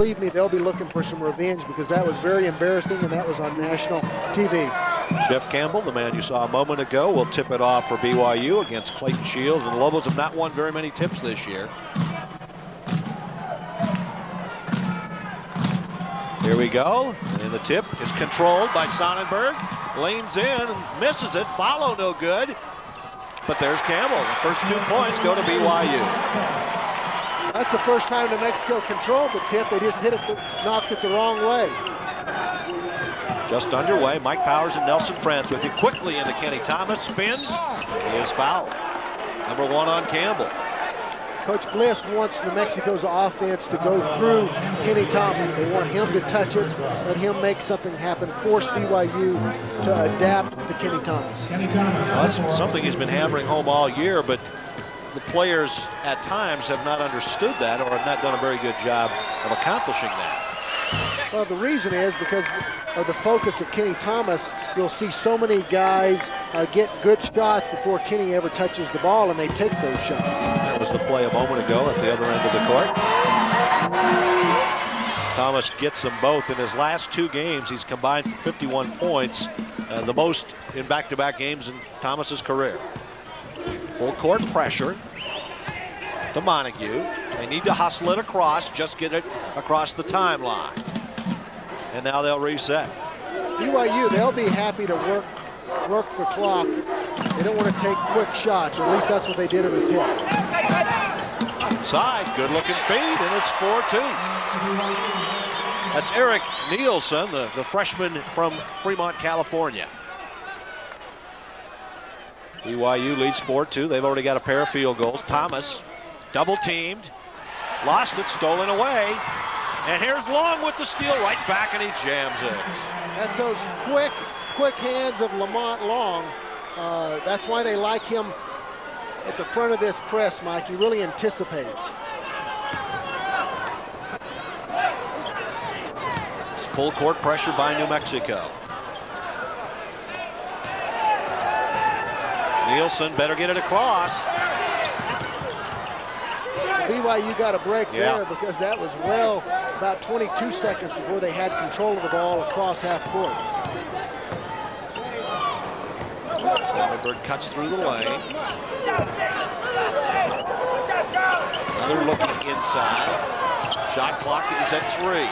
Believe me, they'll be looking for some revenge because that was very embarrassing and that was on national TV. Jeff Campbell, the man you saw a moment ago, will tip it off for BYU against Clayton Shields, and the Lobos have not won very many tips this year. Here we go, and the tip is controlled by Sonnenberg. Lanes in and misses it. Follow no good. But there's Campbell. The first 2 points go to BYU. That's the first time New Mexico controlled the tip. They just knocked it the wrong way. Just underway. Mike Powers and Nelson France with you quickly into Kenny Thomas. Spins. He is fouled. Number 1 on Campbell. Coach Bliss wants New Mexico's offense to go through Kenny Thomas. They want him to touch it, let him make something happen, force BYU to adapt to Kenny Thomas. Well, that's something he's been hammering home all year, but the players at times have not understood that or have not done a very good job of accomplishing that. Well, the reason is because of the focus of Kenny Thomas. You'll see so many guys get good shots before Kenny ever touches the ball, and they take those shots. That was the play a moment ago at the other end of the court. Thomas gets them both. In his last 2 games, he's combined for 51 points, the most in back-to-back games in Thomas's career. Full court pressure to Montague. They need to hustle it across, just get it across the timeline. And now they'll reset. BYU, they'll be happy to work the clock. They don't want to take quick shots, or at least that's what they did in the pit. Inside, good-looking feed, and it's 4-2. That's Eric Nielsen, the freshman from Fremont, California. BYU leads 4-2. They've already got a pair of field goals. Thomas double-teamed, lost it, stolen away. And here's Long with the steal, right back, and he jams it. That's those quick hands of Lamont Long. That's why they like him at the front of this press, Mike. He really anticipates. Full court pressure by New Mexico. Nielsen better get it across. BYU got a break there because that was about 22 seconds before they had control of the ball across half court. Sonnenberg cuts through the lane. Another looking inside. Shot clock is at 3.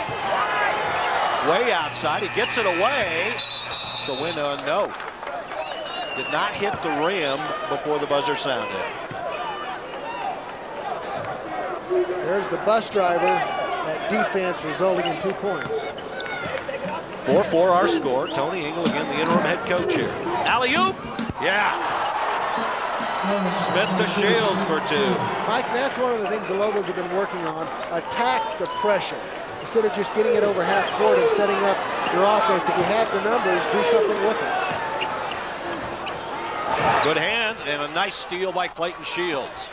Way outside, he gets it away. The win on no. Did not hit the rim before the buzzer sounded. There's the bus driver. That defense resulting in 2 points. 4-4 our score. Tony Engel again, the interim head coach here. Alley-oop! Yeah. Smith to Shields for 2. Mike, that's one of the things the Lobos have been working on. Attack the pressure. Instead of just getting it over half court and setting up your offense. If you have the numbers, do something with it. Good hand and a nice steal by Clayton Shields.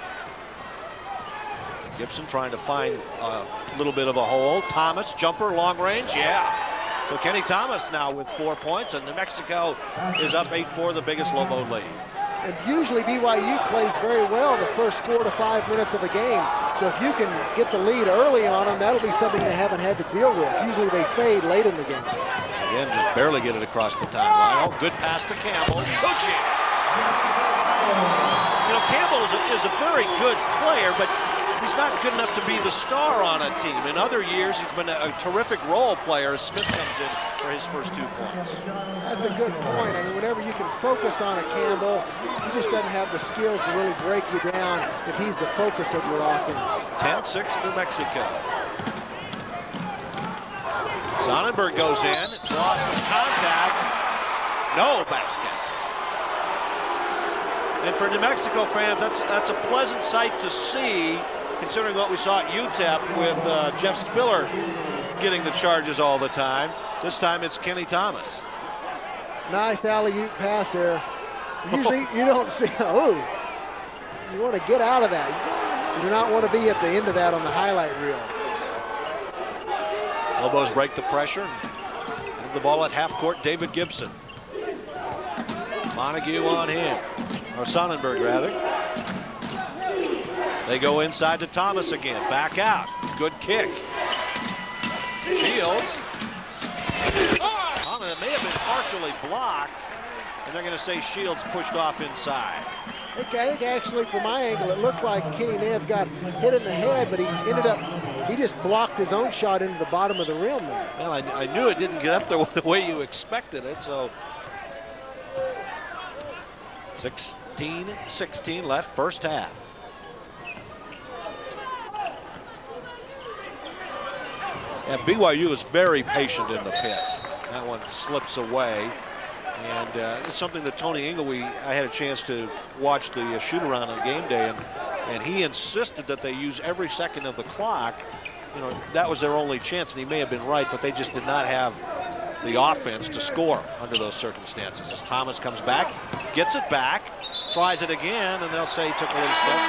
Gibson trying to find a little bit of a hole. Thomas, jumper, long range, yeah. So Kenny Thomas now with 4 points, and New Mexico is up 8-4, the biggest Lobo lead. And usually BYU plays very well the first 4 to 5 minutes of a game. So if you can get the lead early on them, that'll be something they haven't had to deal with. Usually they fade late in the game. Again, just barely get it across the timeline. Oh, good pass to Campbell. Coaching. You know, Campbell is a very good player, but he's not good enough to be the star on a team. In other years, he's been a terrific role player as Smith comes in for his first 2 points. That's a good point. I mean, whenever you can focus on a Campbell, he just doesn't have the skills to really break you down if he's the focus of your offense. 10-6 New Mexico. Sonnenberg goes in, draws some contact. No basket. And for New Mexico fans, that's a pleasant sight to see, considering what we saw at UTEP with Jeff Spiller getting the charges all the time. This time it's Kenny Thomas. Nice alley-oop pass there. Usually you don't see, you want to get out of that. You do not want to be at the end of that on the highlight reel. Lobos break the pressure. Move the ball at half court, David Gibson. Montague on him. Or Sonnenberg, rather. They go inside to Thomas again. Back out. Good kick. initially blocked, and they're going to say Shields pushed off inside. I think actually from my angle, it looked like Kenny Nev got hit in the head, but he just blocked his own shot into the bottom of the rim there. Well, I knew it didn't get up there the way you expected it, so 16-16 left, first half. And BYU is very patient in the pit. That one slips away. And it's something that Tony Inglewe, I had a chance to watch the shoot-around on game day, and he insisted that they use every second of the clock. You know, that was their only chance, and he may have been right, but they just did not have the offense to score under those circumstances. As Thomas comes back, gets it back, tries it again, and they'll say he took a little step.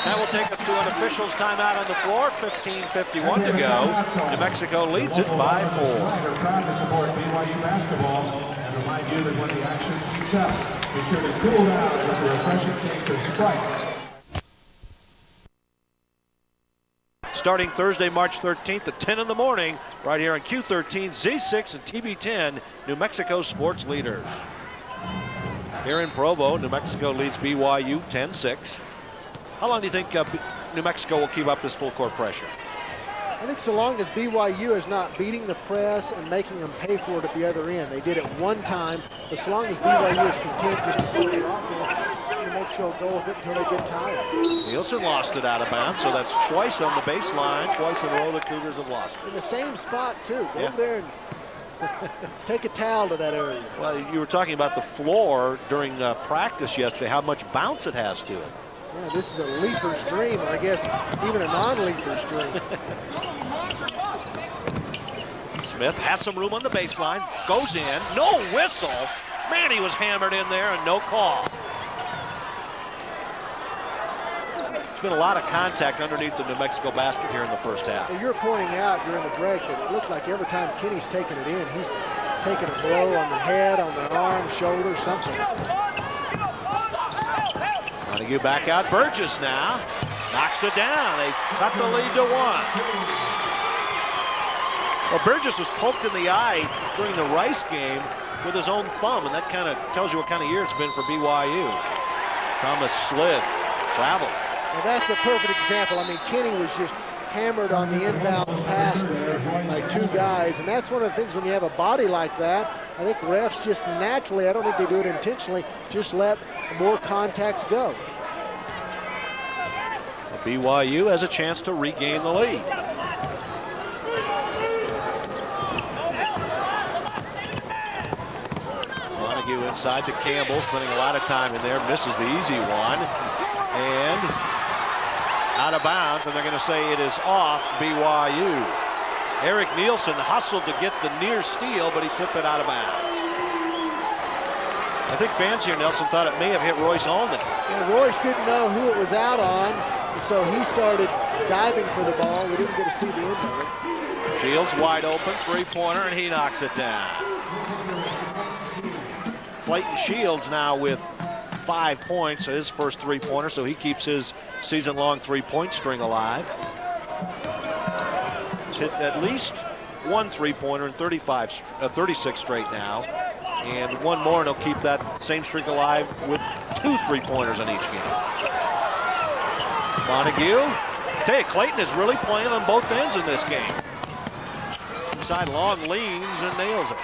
That will take us to an official's timeout on the floor. 15:51 to go. New Mexico leads it by 4. We're proud to support BYU basketball and remind you that when the action heats up, be sure to cool down with the refreshing taste of Sprite. Starting Thursday, March 13th at 10 in the morning, right here on Q13, Z6, and TB10, New Mexico sports leaders. Here in Provo, New Mexico leads BYU 10-6. How long do you think New Mexico will keep up this full court pressure? I think so long as BYU is not beating the press and making them pay for it at the other end. They did it one time, but as long as BYU is content just to sit their offense, New Mexico go with it until they get tired. Nielsen lost it out of bounds, so that's twice on the baseline. Twice in a row the Cougars have lost it. In the same spot, too. Go over there and take a towel to that area. Well, you were talking about the floor during practice yesterday, how much bounce it has to it. Yeah, this is a leaper's dream, I guess, even a non-leaper's dream. Smith has some room on the baseline, goes in, no whistle. Man, he was hammered in there and no call. There's been a lot of contact underneath the New Mexico basket here in the first half. Well, you're pointing out during the break that it looks like every time Kenny's taking it in, he's taking a blow on the head, on the arm, shoulder, something. Montague back out. Burgess now knocks it down. They cut the lead to 1. Well, Burgess was poked in the eye during the Rice game with his own thumb, and that kind of tells you what kind of year it's been for BYU. Thomas slid, traveled. Well, that's a perfect example. I mean, Kenny was just hammered on the inbounds pass there by two guys, and that's one of the things when you have a body like that, I think refs just naturally, I don't think they do it intentionally, just let more contacts go. BYU has a chance to regain the lead. Montague inside to Campbell, spending a lot of time in there, misses the easy one, and out of bounds, and they're going to say it is off BYU. Eric Nielsen hustled to get the near steal, but he tipped it out of bounds. I think fans here, Nelson, thought it may have hit Royce Allman. Yeah, Royce didn't know who it was out on, and so he started diving for the ball. We didn't get to see the end of it. Shields wide open, three-pointer, and he knocks it down. Clayton Shields now with 5 points, his first three-pointer, so he keeps his season-long three-point string alive. He's hit at least one three-pointer in 36 straight now. And one more, and he'll keep that same streak alive with 2 three-pointers in each game. Montague. I tell you, Clayton is really playing on both ends in this game. Inside long leans and nails it.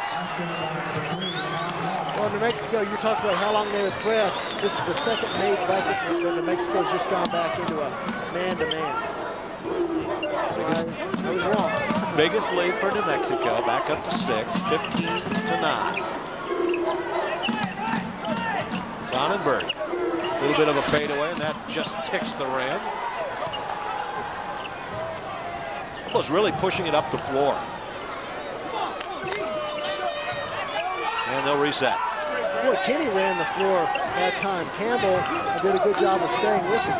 Well, New Mexico, you talked about how long they would press. This is the second made bucket that New Mexico's just gone back into a man-to-man. I was wrong. Biggest lead for New Mexico, back up to 6, 15-9. Sonnenberg, a little bit of a fadeaway, and that just ticks the rim. Almost really pushing it up the floor. And they'll reset. Boy, Kenny ran the floor that time. Campbell did a good job of staying with him.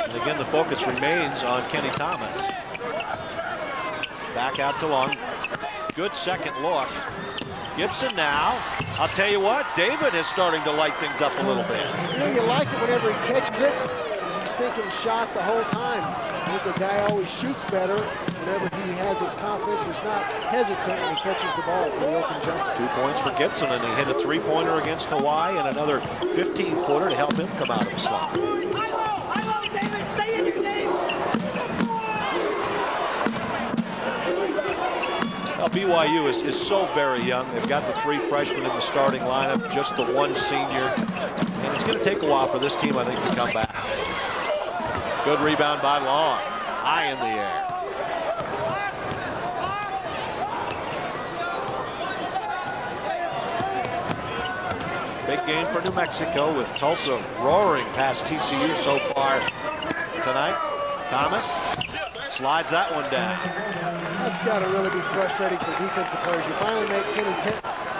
And again, the focus remains on Kenny Thomas. Back out to Long. Good second look. Gibson now. I'll tell you what, David is starting to light things up a little bit. You know, you like it whenever he catches it. He's thinking shot the whole time. think the guy always shoots better whenever he has his confidence. He's not hesitant when he catches the ball for the open jumper. 2 points for Gibson, and he hit a 3-pointer against Hawaii and another 15-footer to help him come out of the slump. Well, BYU is so very young. They've got the 3 freshmen in the starting lineup, just the 1 senior. And it's going to take a while for this team, I think, to come back. Good rebound by Long. High in the air. Big game for New Mexico with Tulsa roaring past TCU so far tonight. Thomas slides that one down. That's got to really be frustrating for defensive players. You finally make Kenny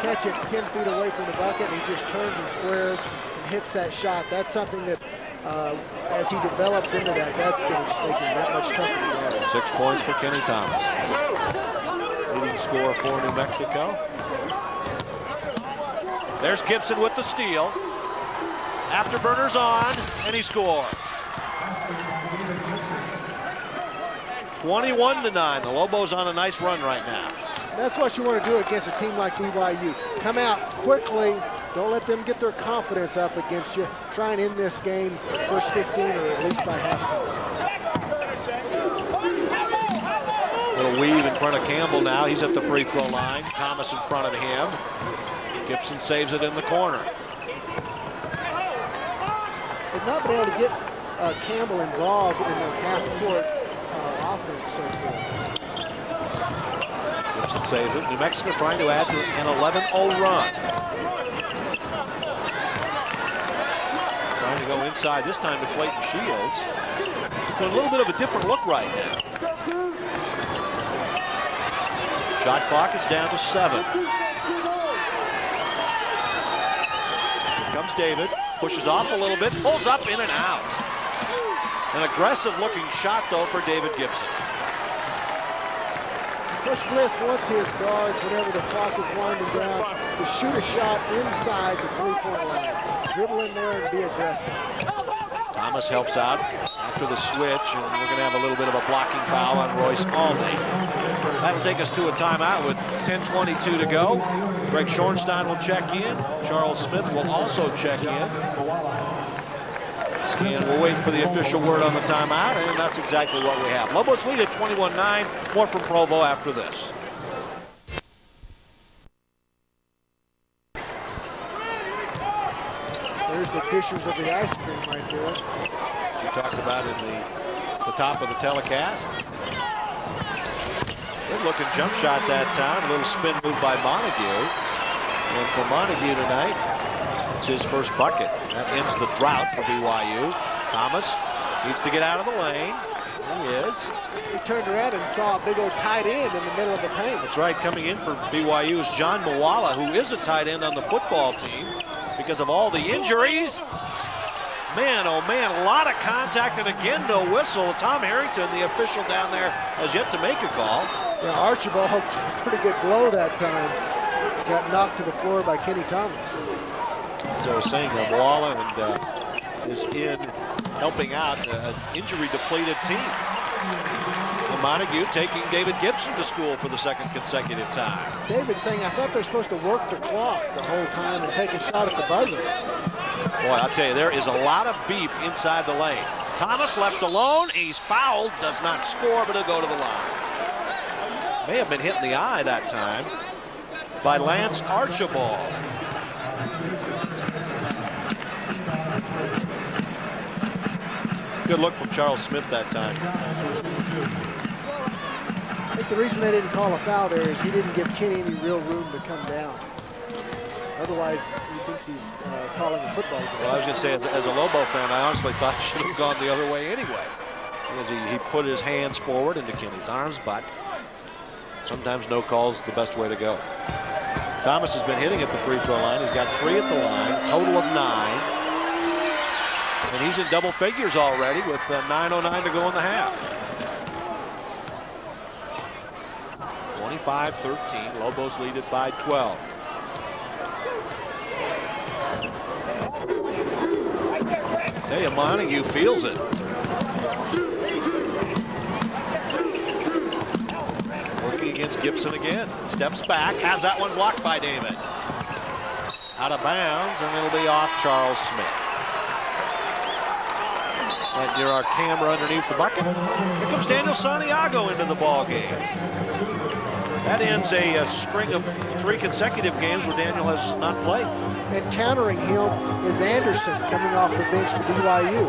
catch it 10 feet away from the bucket, and he just turns and squares and hits that shot. That's something that, as he develops into that, that's going to just make him that much tougher to get. 6 points for Kenny Thomas. Leading scorer for New Mexico. There's Gibson with the steal. Afterburner's on, and he scores. 21-9. The Lobos on a nice run right now. That's what you want to do against a team like BYU. Come out quickly. Don't let them get their confidence up against you. Try and end this game first 15 or at least by halftime. Little weave in front of Campbell now. He's at the free throw line. Thomas in front of him. Gibson saves it in the corner. They've not been able to get Campbell involved in their half-court offense so far. Gibson saves it. New Mexico trying to add to an 11-0 run. Trying to go inside this time to Clayton Shields. So a little bit of a different look right now. Shot clock is down to 7. Comes David, pushes off a little bit, pulls up, in and out. An aggressive looking shot though for David Gibson. Coach Bliss wants his guards whenever the clock is winding down to shoot a shot inside the three-point line. Dribble in there and be aggressive. Thomas helps out after the switch, and we're going to have a little bit of a blocking foul on Royce Alney. That'll take us to a timeout with 10:22 to go. Greg Schornstein will check in. Charles Smith will also check in. And we'll wait for the official word on the timeout, and that's exactly what we have. Lobos lead at 21-9. More from Provo after this. There's the dishes of the ice cream right there. You talked about in the top of the telecast. Good looking jump shot that time. A little spin move by Montague. And for Montague tonight, it's his first bucket. That ends the drought for BYU. Thomas needs to get out of the lane. He is. He turned around and saw a big old tight end in the middle of the paint. That's right. Coming in for BYU is John Moala, who is a tight end on the football team because of all the injuries. Man, oh man, a lot of contact, and again, no whistle. Tom Harrington, the official down there, has yet to make a call. Yeah, Archibald, pretty good blow that time. Got knocked to the floor by Kenny Thomas. As I was saying, Moala is in helping out an injury-depleted team. And Montague taking David Gibson to school for the second consecutive time. David saying, I thought they're supposed to work the clock the whole time and take a shot at the buzzer. Boy, I'll tell you, there is a lot of beef inside the lane. Thomas left alone. He's fouled. Does not score, but he'll go to the line. May have been hit in the eye that time by Lance Archibald. Good look from Charles Smith that time. I think the reason they didn't call a foul there is he didn't give Kenny any real room to come down. Otherwise, he thinks he's calling a football game. Well, I was going to say, as a Lobo fan, I honestly thought he should have gone the other way anyway. Because he put his hands forward into Kenny's arms, but sometimes no call's the best way to go. Thomas has been hitting at the free throw line. He's got 3 at the line, total of 9. And he's in double figures already with 9:09 to go in the half. 25-13, Lobos lead it by 12. Tell you, Montague feels it. Gibson again. Steps back. Has that one blocked by David. Out of bounds, and it'll be off Charles Smith. Right near our camera underneath the bucket. Here comes Daniel Santiago into the ball game. That ends a string of 3 consecutive games where Daniel has not played. And countering him is Anderson coming off the bench for BYU.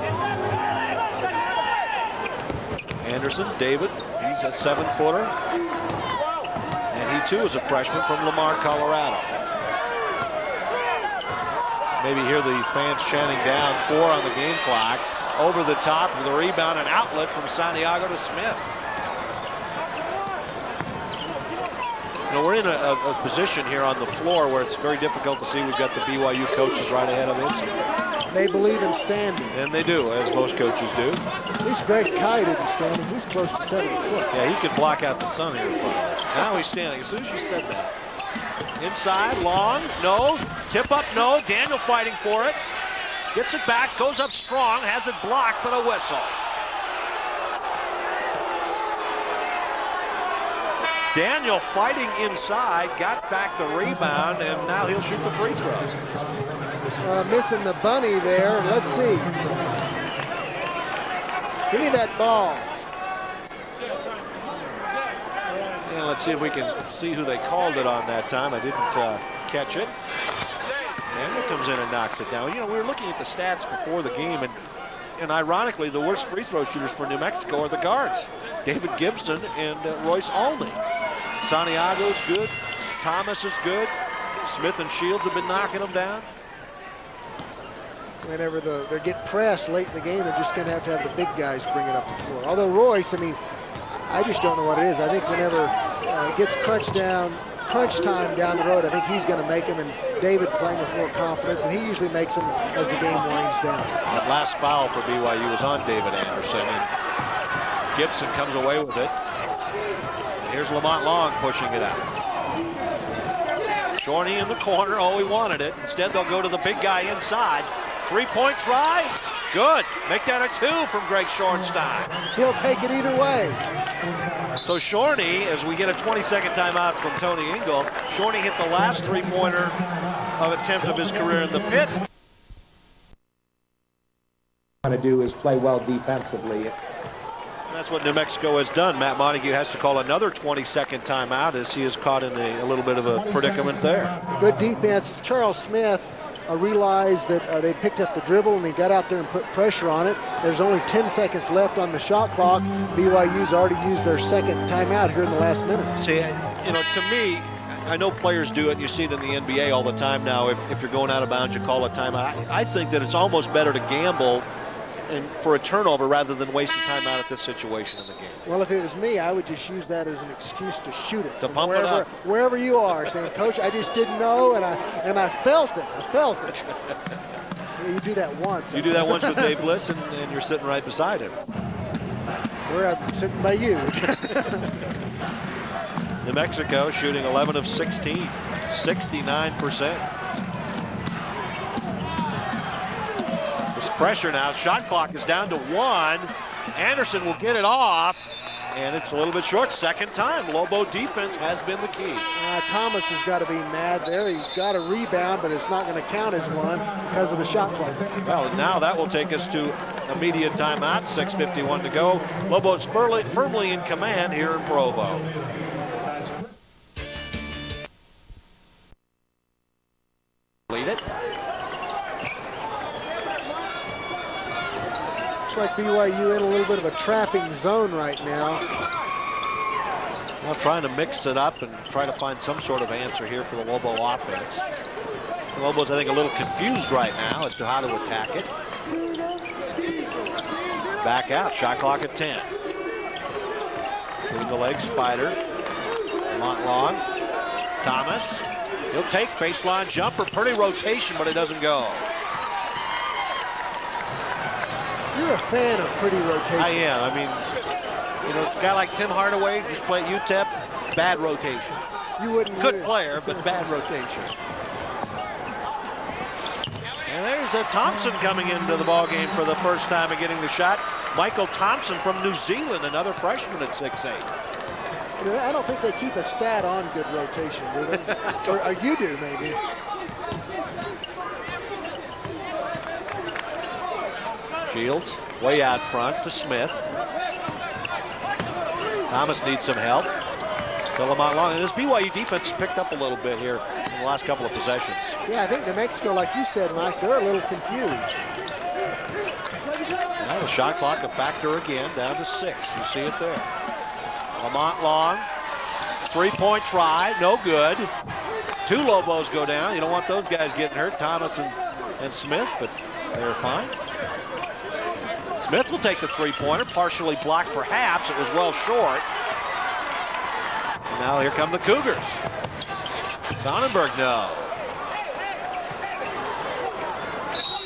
Anderson, David, he's a 7-footer. And he too is a freshman from Lamar, Colorado. Maybe hear the fans chanting down 4 on the game clock. Over the top with a rebound and outlet from Santiago to Smith. You know, we're in a position here on the floor where it's very difficult to see. We've got the BYU coaches right ahead of us. They believe in standing. And they do, as most coaches do. At least Greg Kye didn't stand. He's close to 7 foot. Yeah, he could block out the sun here in front of us. Now he's standing. As soon as you said that. Inside, long, no. Tip up, no. Daniel fighting for it. Gets it back, goes up strong, has it blocked, but a whistle. Daniel fighting inside, got back the rebound, and now he'll shoot the free throws. Missing the bunny there. Let's see. Give me that ball. And let's see if we can see who they called it on that time. I didn't catch it. Daniel comes in and knocks it down. You know, we were looking at the stats before the game, and ironically, the worst free throw shooters for New Mexico are the guards. David Gibson and Royce Alney. Santiago's good. Thomas is good. Smith and Shields have been knocking them down. Whenever they get pressed late in the game, they're just going to have the big guys bring it up the floor. Although Royce, I mean, I just don't know what it is. I think whenever it gets crunch time down the road, I think he's going to make him, and David playing with more confidence, and he usually makes them as the game winds down. That last foul for BYU was on David Anderson, and Gibson comes away with it. Here's Lamont Long pushing it out. Shorney in the corner. Oh, he wanted it. Instead, they'll go to the big guy inside. 3-point try. Good. Make that a 2 from Greg Schornstein. He'll take it either way. So Shorney, as we get a 20-second timeout from Tony Ingle, Shorney hit the last 3-pointer attempt of his career in the pit. Want to do is play well defensively. That's what New Mexico has done. Matt Montague has to call another 20-second timeout as he is caught in a little bit of a predicament there. Good defense. Charles Smith realized that they picked up the dribble and he got out there and put pressure on it. There's only 10 seconds left on the shot clock. BYU's already used their second timeout here in the last minute. See, you know, to me, I know players do it. You see it in the NBA all the time now. If you're going out of bounds, you call a timeout. I think that it's almost better to gamble and for a turnover rather than waste a timeout at this situation in the game. Well, if it was me, I would just use that as an excuse to shoot it. To pump it up. Wherever you are, saying, Coach, I just didn't know, and I felt it. I felt it. You do that once. You do that once with Dave Bliss, and you're sitting right beside him. I'm sitting by you. New Mexico shooting 11 of 16, 69%. Pressure now. Shot clock is down to 1. Anderson will get it off, and it's a little bit short. Second time. Lobo defense has been the key. Thomas has got to be mad there. He got a rebound, but it's not going to count as one because of the shot clock. Well, now that will take us to immediate timeout. 6:51 to go. Lobos firmly in command here in Provo. Lead it. Looks like BYU in a little bit of a trapping zone right now. Well, trying to mix it up and try to find some sort of answer here for the Lobo offense. The Lobos, I think, a little confused right now as to how to attack it. Back out, shot clock at 10. Through the leg, Spider. Long. Thomas. He'll take baseline jumper, pretty rotation, but it doesn't go. You're a fan of pretty rotation. I am. I mean, you know, a guy like Tim Hardaway just play at UTEP, bad rotation. You wouldn't. Good player, but bad rotation. And there's a Thompson coming into the ball game for the first time and getting the shot. Michael Thompson from New Zealand, another freshman at 6'8". You know, I don't think they keep a stat on good rotation, do they? or you do, maybe. Shields way out front to Smith. Thomas needs some help. Lamont Long, and this BYU defense has picked up a little bit here in the last couple of possessions. Yeah, I think New Mexico, like you said, Mike, they're a little confused. Now the shot clock a factor again, down to 6. You see it there. Lamont Long, three-point try, no good. 2 Lobos go down. You don't want those guys getting hurt, Thomas and Smith, but they're fine. Smith will take the three-pointer, partially blocked perhaps. It was well short. And now here come the Cougars. Sonnenberg, no.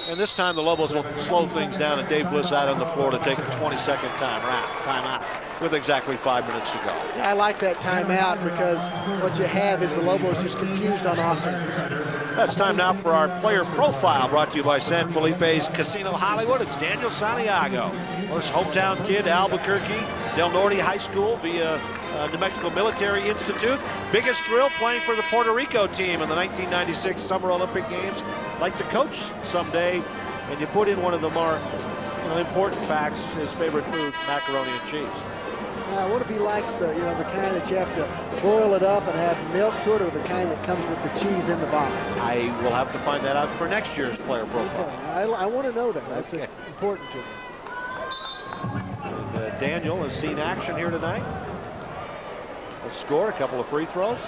And this time the Lobos will slow things down, and Dave Bliss out on the floor to take a 20-second timeout with exactly 5 minutes to go. Yeah, I like that timeout because what you have is the Lobos just confused on offense. That's time now for our player profile, brought to you by San Felipe's Casino Hollywood. It's Daniel Santiago, his hometown kid, Albuquerque, Del Norte High School via New Mexico Military Institute. Biggest thrill playing for the Puerto Rico team in the 1996 Summer Olympic Games. Like to coach someday, and you put in one of the more important facts, his favorite food, macaroni and cheese. I wonder if he likes the kind that you have to boil it up and have milk to it, or the kind that comes with the cheese in the box. I will have to find that out for next year's player profile. Okay. I want to know that. That's okay. Important to me. And, Daniel has seen action here tonight. He'll score a couple of free throws.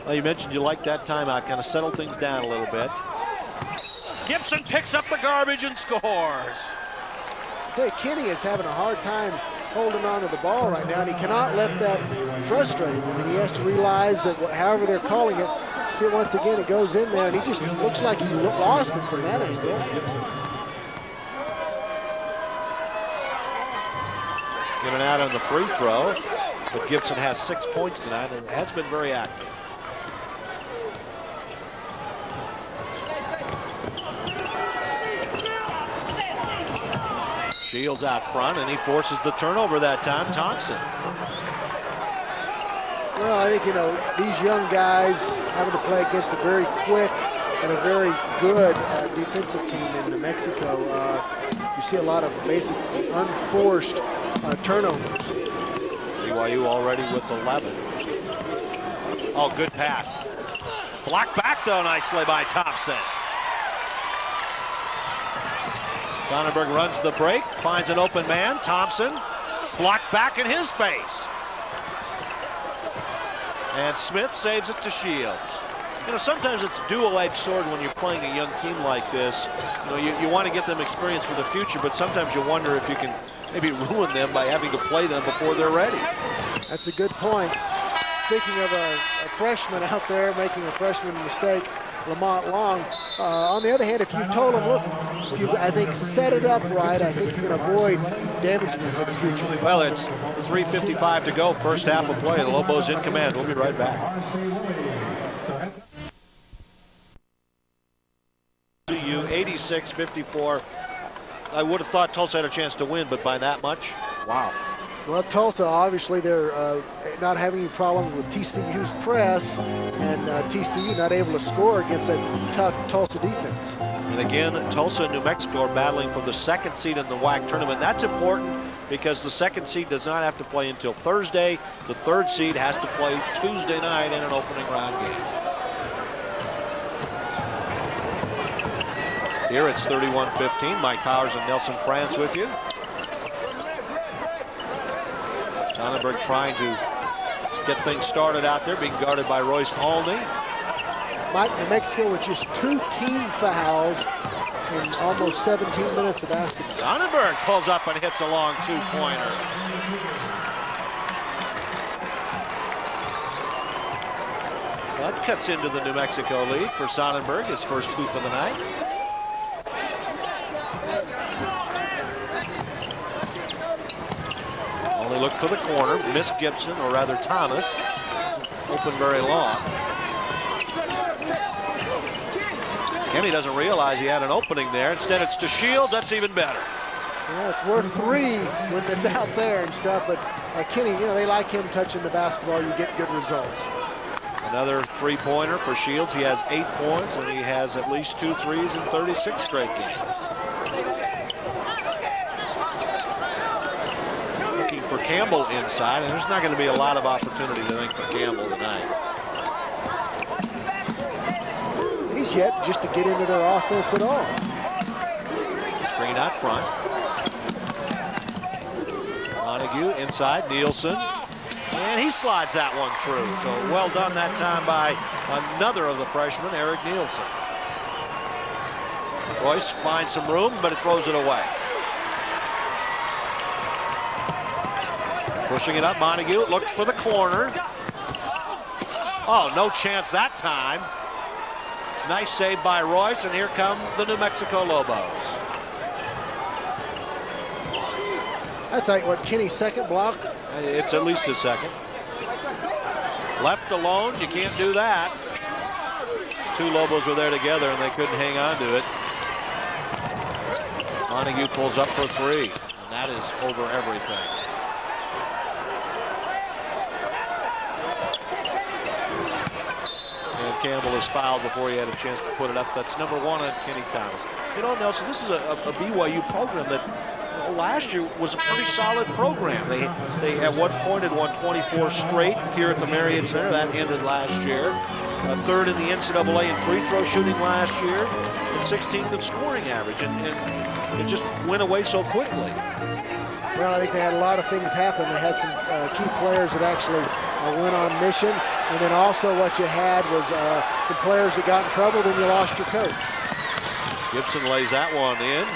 Well, you mentioned you liked that timeout, kind of settle things down a little bit. Gibson picks up the garbage and scores. Kenny is having a hard time holding on to the ball right now, and he cannot let that frustrate him. I mean, he has to realize that however they're calling it, see it once again, it goes in there, and he just looks like he lost it from that angle. Getting out on the free throw, but Gibson has 6 points tonight and has been very active. Shields out front, and he forces the turnover that time. Thompson. Well, I think, these young guys having to play against a very quick and a very good defensive team in New Mexico. You see a lot of basically unforced turnovers. BYU already with 11. Oh, good pass. Blocked back, though, nicely by Thompson. Sonnenberg runs the break, finds an open man. Thompson blocked back in his face. And Smith saves it to Shields. Sometimes it's a dual-edged sword when you're playing a young team like this. You want to get them experience for the future, but sometimes you wonder if you can maybe ruin them by having to play them before they're ready. That's a good point. Speaking of a freshman out there making a freshman mistake, Lamont Long. On the other hand, if you told him, look, if you, I think, set it up right, I think you can avoid damage to the future. Well, it's 3:55 to go, first half of play. The Lobos in command. We'll be right back. BYU 86-54. I would have thought Tulsa had a chance to win, but by that much, wow. Well, Tulsa, obviously, they're not having any problems with TCU's press, and TCU not able to score against a tough Tulsa defense. And again, Tulsa and New Mexico are battling for the second seed in the WAC tournament. That's important because the second seed does not have to play until Thursday. The third seed has to play Tuesday night in an opening round game. Here it's 31-15. Mike Powers and Nelson France with you. Sonnenberg trying to get things started out there, being guarded by Royce Olney. Mike, New Mexico with just 2 team fouls in almost 17 minutes of basketball. Sonnenberg pulls up and hits a long two-pointer. So that cuts into the New Mexico lead for Sonnenberg, his first hoop of the night. Only looked for the corner, missed Gibson, or rather Thomas. Open very long. Kenny doesn't realize he had an opening there. Instead, it's to Shields. That's even better. Yeah, it's worth 3 when it's out there and stuff, but Kenny, they like him touching the basketball. You get good results. Another three-pointer for Shields. He has 8 points, and he has at least 2 threes in 36 straight games. Looking for Campbell inside, and there's not going to be a lot of opportunities, I think, for Campbell tonight. He's yet just to get into their offense at all. Screen out front. Montague inside, Nielsen. And he slides that one through. So well done that time by another of the freshmen, Eric Nielsen. Royce finds some room, but it throws it away. Pushing it up, Montague looks for the corner. Oh, no chance that time. Nice save by Royce, and here come the New Mexico Lobos. I think, Kenny's second block? It's at least his second. Left alone, you can't do that. 2 Lobos were there together, and they couldn't hang on to it. Montague pulls up for 3, and that is over everything. And Campbell is fouled before he had a chance to put it up. That's number 1 on Kenny Thomas. Nelson, this is a BYU program that last year was a pretty solid program. They at one point had won 24 straight here at the Marriott Center. That ended last year. 3rd in the NCAA in free throw shooting last year, and 16th in scoring average, and it just went away so quickly. Well, I think they had a lot of things happen. They had some key players that actually went on mission, and then also what you had was some players that got in trouble, then you lost your coach. Gibson lays that one in.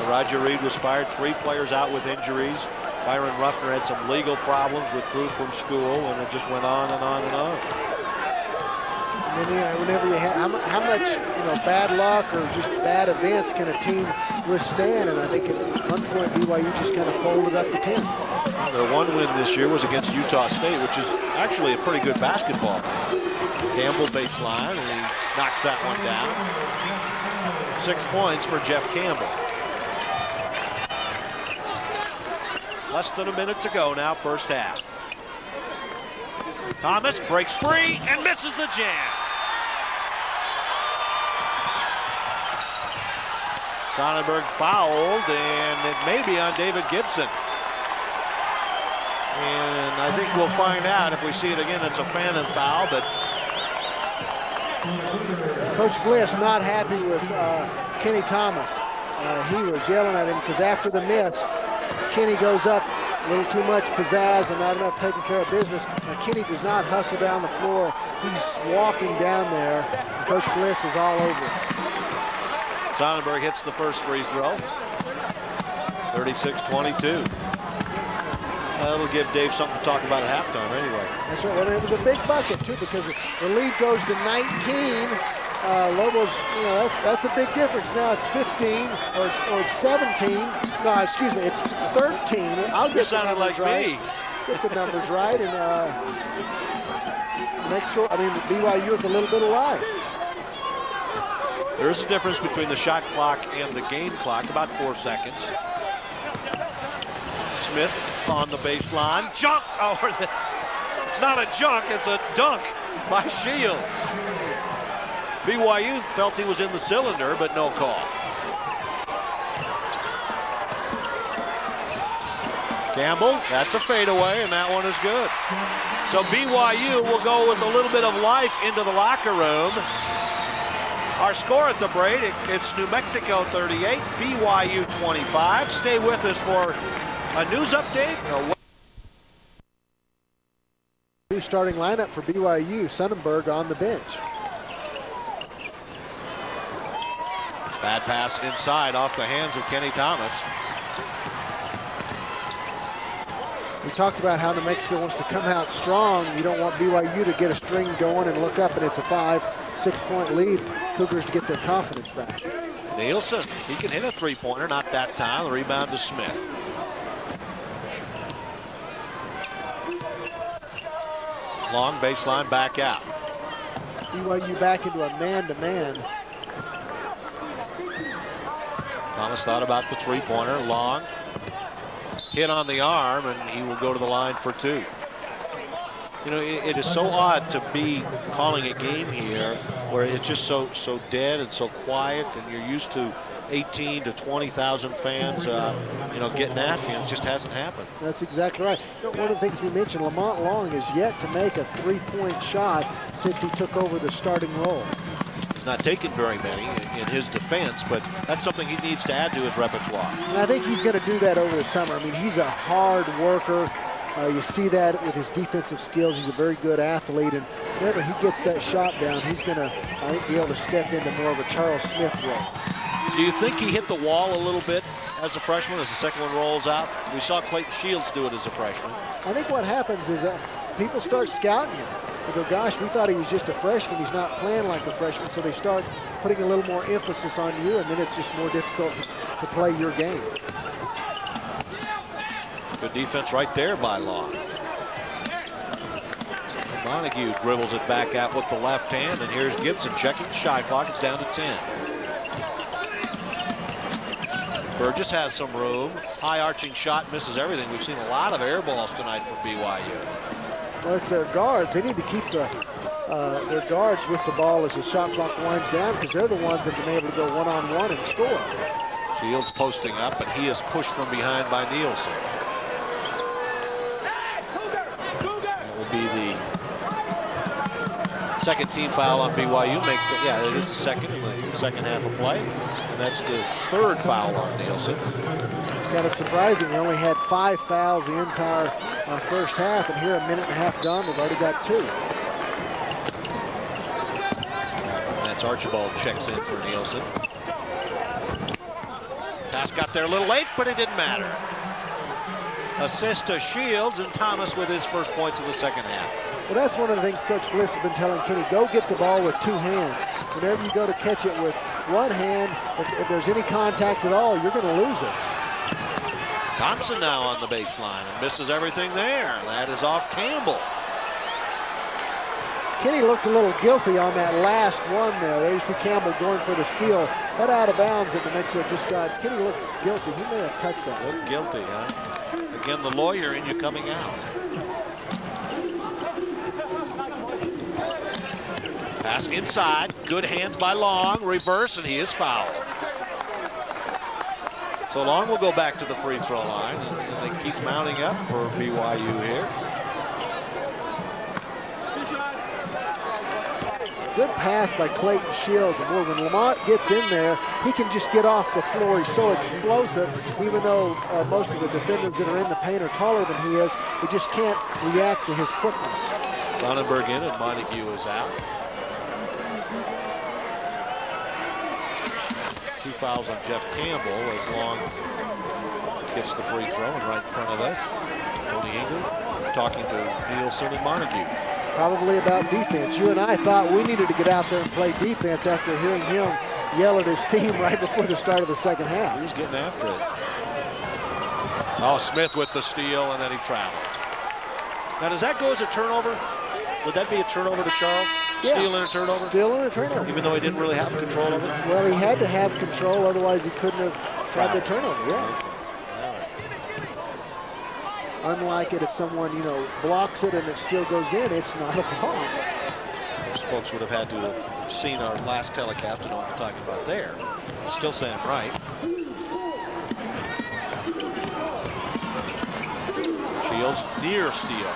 Roger Reed was fired. 3 players out with injuries. Byron Ruffner had some legal problems, withdrew from school, and it just went on and on and on. And then, whenever you have, how much bad luck or just bad events can a team withstand? And I think at one point BYU just kind of folded up the tent. Their 1 win this year was against Utah State, which is actually a pretty good basketball team. Campbell baseline, and he knocks that one down. 6 points for Jeff Campbell. Less than a minute to go now, first half. Thomas breaks free and misses the jam. Sonnenberg fouled, and it may be on David Gibson. And I think we'll find out if we see it again. It's a phantom foul, but Coach Bliss not happy with Kenny Thomas. He was yelling at him because after the miss, Kenny goes up, a little too much pizzazz and not enough taking care of business. Now, Kenny does not hustle down the floor. He's walking down there, and Coach Bliss is all over it. Sonnenberg hits the first free throw. 36-22. That'll give Dave something to talk about at halftime anyway. That's right. Well, it was a big bucket, too, because the lead goes to 19. Lobos, that's a big difference. Now it's 15, or it's 17. No, excuse me, it's 13. I'll get the numbers like right. Me. Get the numbers right, and BYU with a little bit of life. There is a difference between the shot clock and the game clock, about 4 seconds. Smith on the baseline. Junk! Oh, it's not a junk, it's a dunk by Shields. BYU felt he was in the cylinder, but no call. Campbell, that's a fadeaway, and that one is good. So BYU will go with a little bit of life into the locker room. Our score at the break, it's New Mexico 38, BYU 25. Stay with us for a news update. New starting lineup for BYU, Sonnenberg on the bench. Bad pass inside off the hands of Kenny Thomas. We talked about how New Mexico wants to come out strong. You don't want BYU to get a string going and look up and it's a 5-6 point lead. Cougars to get their confidence back. Nielsen, he can hit a 3-pointer, not that time. The rebound to Smith. Long baseline back out. BYU back into a man-to-man. Thomas thought about the three-pointer. Long hit on the arm, and he will go to the line for two. You know, it is so odd to be calling a game here where it's just so dead and so quiet, and you're used to 18 to 20,000 fans, you know, getting after you. It just hasn't happened. That's exactly right. One of the things we mentioned, Lamont Long is yet to make a three-point shot since he took over the starting role. He's not taken very many in his defense, but that's something he needs to add to his repertoire. And I think he's going to do that over the summer. I mean, he's a hard worker. You see that with his defensive skills. He's a very good athlete, and whenever he gets that shot down, he's going to, I think, be able to step into more of a Charles Smith role. Do you think he hit the wall a little bit as a freshman as the second one rolls out? We saw Clayton Shields do it as a freshman. I think what happens is that people start scouting him. They go, gosh, we thought he was just a freshman. He's not playing like a freshman, so they start putting a little more emphasis on you, and then it's just more difficult to play your game. Good defense right there by Long. Montague dribbles it back out with the left hand, and here's Gibson checking the shot clock. It's down to 10. Burgess has some room. High arching shot, misses everything. We've seen a lot of air balls tonight from BYU. Well, it's their guards. They need to keep their guards with the ball as the shot clock winds down, because they're the ones that have been able to go one-on-one and score. Shields posting up, and he is pushed from behind by Nielsen. That will be the second team foul on BYU. Yeah, it is the second in the second half of play. And that's the third foul on Nielsen. It's kind of surprising. They only had 5 fouls the entire first half, and here a minute and a half gone, they've already got 2. And that's Archibald checks in for Nielsen. Pass got there a little late, but it didn't matter. Assist to Shields, and Thomas with his first points of the second half. Well, that's one of the things Coach Bliss has been telling Kenny. Go get the ball with 2 hands. Whenever you go to catch it with one hand, if there's any contact at all, you're going to lose it. Thompson now on the baseline and misses everything there. That is off Campbell. Kenny looked a little guilty on that last one there. There you see Campbell going for the steal. That out of bounds at the next just got. Kenny looked guilty. He may have touched that. Looked guilty, huh? Again, the lawyer in you coming out. Pass inside, good hands by Long, reverse, and he is fouled. So Long will go back to the free throw line, and they keep mounting up for BYU here. Good pass by Clayton Shields, and boy, when Lamont gets in there, he can just get off the floor. He's so explosive, even though most of the defenders that are in the paint are taller than he is, they just can't react to his quickness. Sonnenberg in, and Montague is out. 2 fouls on Jeff Campbell as Long gets the free throw, and right in front of us, Tony Engel talking to Nielsen and Montague. Probably about defense. You and I thought we needed to get out there and play defense after hearing him yell at his team right before the start of the second half. He's getting after it. Oh, Smith with the steal, and then he traveled. Now, does that go as a turnover? Would that be a turnover to Charles? Yeah. Steal and a turnover? Steal and a turnover. Even though he didn't really have control of it? Well, he had to have control, otherwise he couldn't have tried the turnover, yeah. Unlike it if someone, blocks it and it still goes in, it's not a block. Most folks would have had to have seen our last telecast to know what we're talking about there. I still say I'm right. Shields near steal.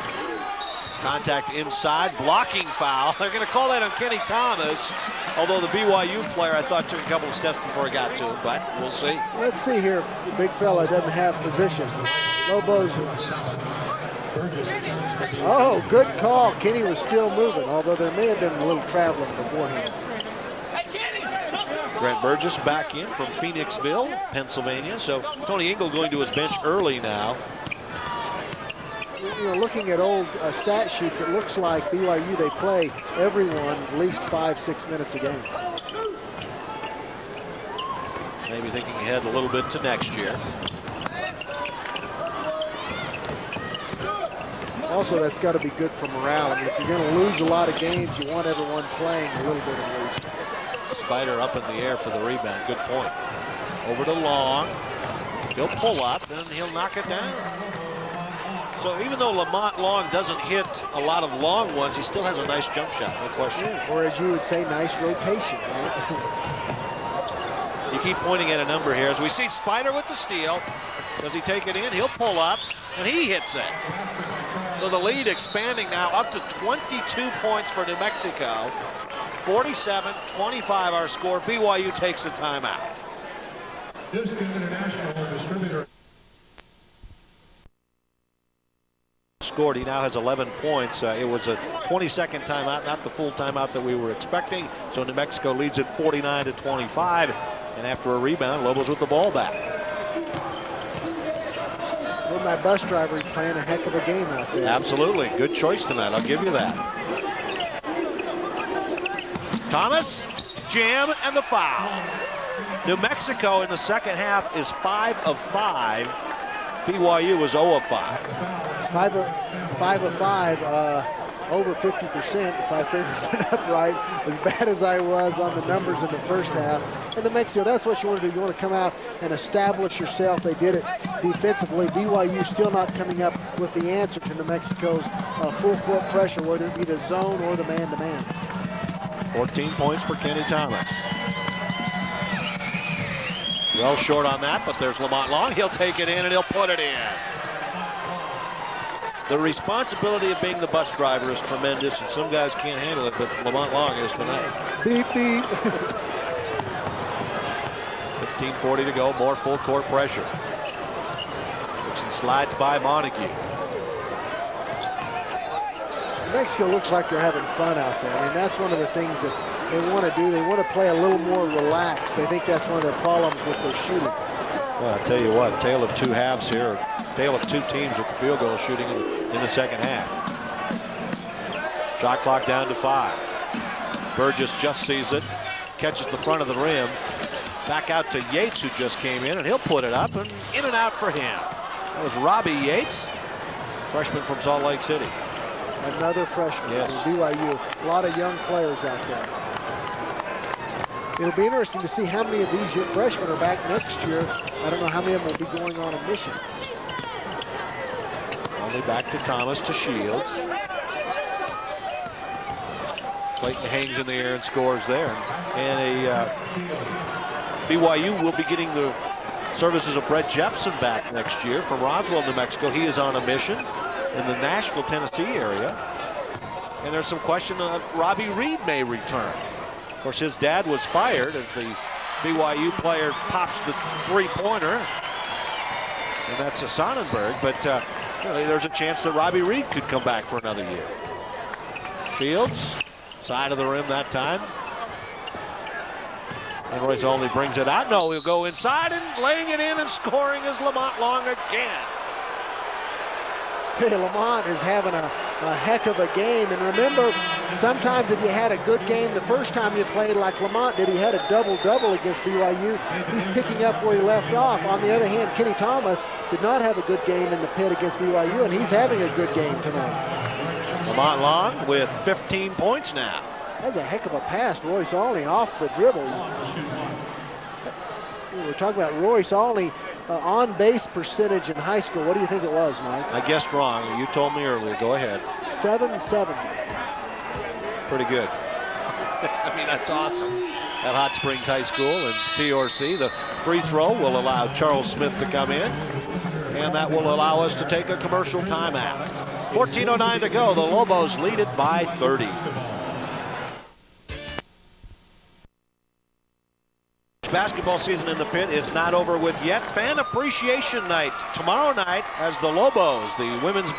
Contact inside, blocking foul. They're going to call that on Kenny Thomas, although the BYU player I thought took a couple of steps before he got to him, but we'll see. Let's see here. The big fella doesn't have position. Lobos. Oh, good call. Kenny was still moving, although there may have been a little traveling beforehand. Grant Burgess back in from Phoenixville, Pennsylvania. So Tony Engel going to his bench early now. Looking at old stat sheets, it looks like BYU, they play everyone at least 5-6 minutes a game. Maybe thinking ahead a little bit to next year. Also, that's got to be good for morale. I mean, if you're going to lose a lot of games, you want everyone playing a little bit at least. Spider up in the air for the rebound. Good point. Over to Long. He'll pull up and he'll knock it down. So even though Lamont Long doesn't hit a lot of long ones, he still has a nice jump shot, no question. Yeah, or as you would say, nice rotation, right? You keep pointing at a number here. As we see Spider with the steal. Does he take it in? He'll pull up, and he hits it. So the lead expanding now up to 22 points for New Mexico. 47-25 our score. BYU takes the timeout. Houston International distributor. Scored. He now has 11 points. It was a 20-second timeout, not the full timeout that we were expecting. So New Mexico leads it 49-25. And after a rebound, Lobos with the ball back. Well, my bus driver is playing a heck of a game out there. Absolutely. Good choice tonight. I'll give you that. Thomas, jam, and the foul. New Mexico in the second half is 5 of 5. BYU was 0 of 5. 5 of 5, over 50%, if I figured it up right, as bad as I was on the numbers in the first half. And New Mexico, that's what you want to do. You want to come out and establish yourself. They did it defensively. BYU still not coming up with the answer to New Mexico's full court pressure, whether it be the zone or the man-to-man. 14 points for Kenny Thomas. Well short on that, but there's Lamont Long. He'll take it in and he'll put it in. The responsibility of being the bus driver is tremendous, and some guys can't handle it, but Lamont Long is tonight. Beep, beep. 15:40 to go, more full court pressure. Dixon slides by Montague. New Mexico looks like they're having fun out there. I mean, that's one of the things that they want to do. They want to play a little more relaxed. They think that's one of their problems with their shooting. Well, I'll tell you what, tale of two halves here. Tale of two teams with the field goal shooting in the second half. Shot clock down to 5. Burgess just sees it, catches the front of the rim. Back out to Yates, who just came in, and he'll put it up, and in and out for him. That was Robbie Yates, freshman from Salt Lake City. Another freshman. Yes. BYU. A lot of young players out there. It'll be interesting to see how many of these freshmen are back next year. I don't know how many of them will be going on a mission. Only back to Thomas, to Shields. Clayton hangs in the air and scores there. And BYU will be getting the services of Brett Jepson back next year from Roswell, New Mexico. He is on a mission in the Nashville, Tennessee area. And there's some question that Robbie Reed may return. Of course, his dad was fired as the BYU player pops the three-pointer. And that's a Sonnenberg, but you know, there's a chance that Robbie Reed could come back for another year. Shields, side of the rim that time. And Royce only brings it out. No, he'll go inside, and laying it in and scoring is Lamont Long again. Hey, Lamont is having a heck of a game. And remember, sometimes if you had a good game the first time you played like Lamont did, he had a double-double against BYU. He's picking up where he left off. On the other hand, Kenny Thomas did not have a good game in the pit against BYU, and he's having a good game tonight. Lamont Long with 15 points now. That's a heck of a pass, Royce Alney off the dribble. We're talking about Royce Alney on-base percentage in high school. What do you think it was, Mike? I guessed wrong. You told me earlier. Go ahead. 770. Pretty good. I mean, that's awesome. At Hot Springs High School in PRC, the free throw will allow Charles Smith to come in, and that will allow us to take a commercial timeout. 14:09 to go. The Lobos lead it by 30. Basketball season in the pit is not over with yet. Fan Appreciation Night tomorrow night as the Lobos, the women's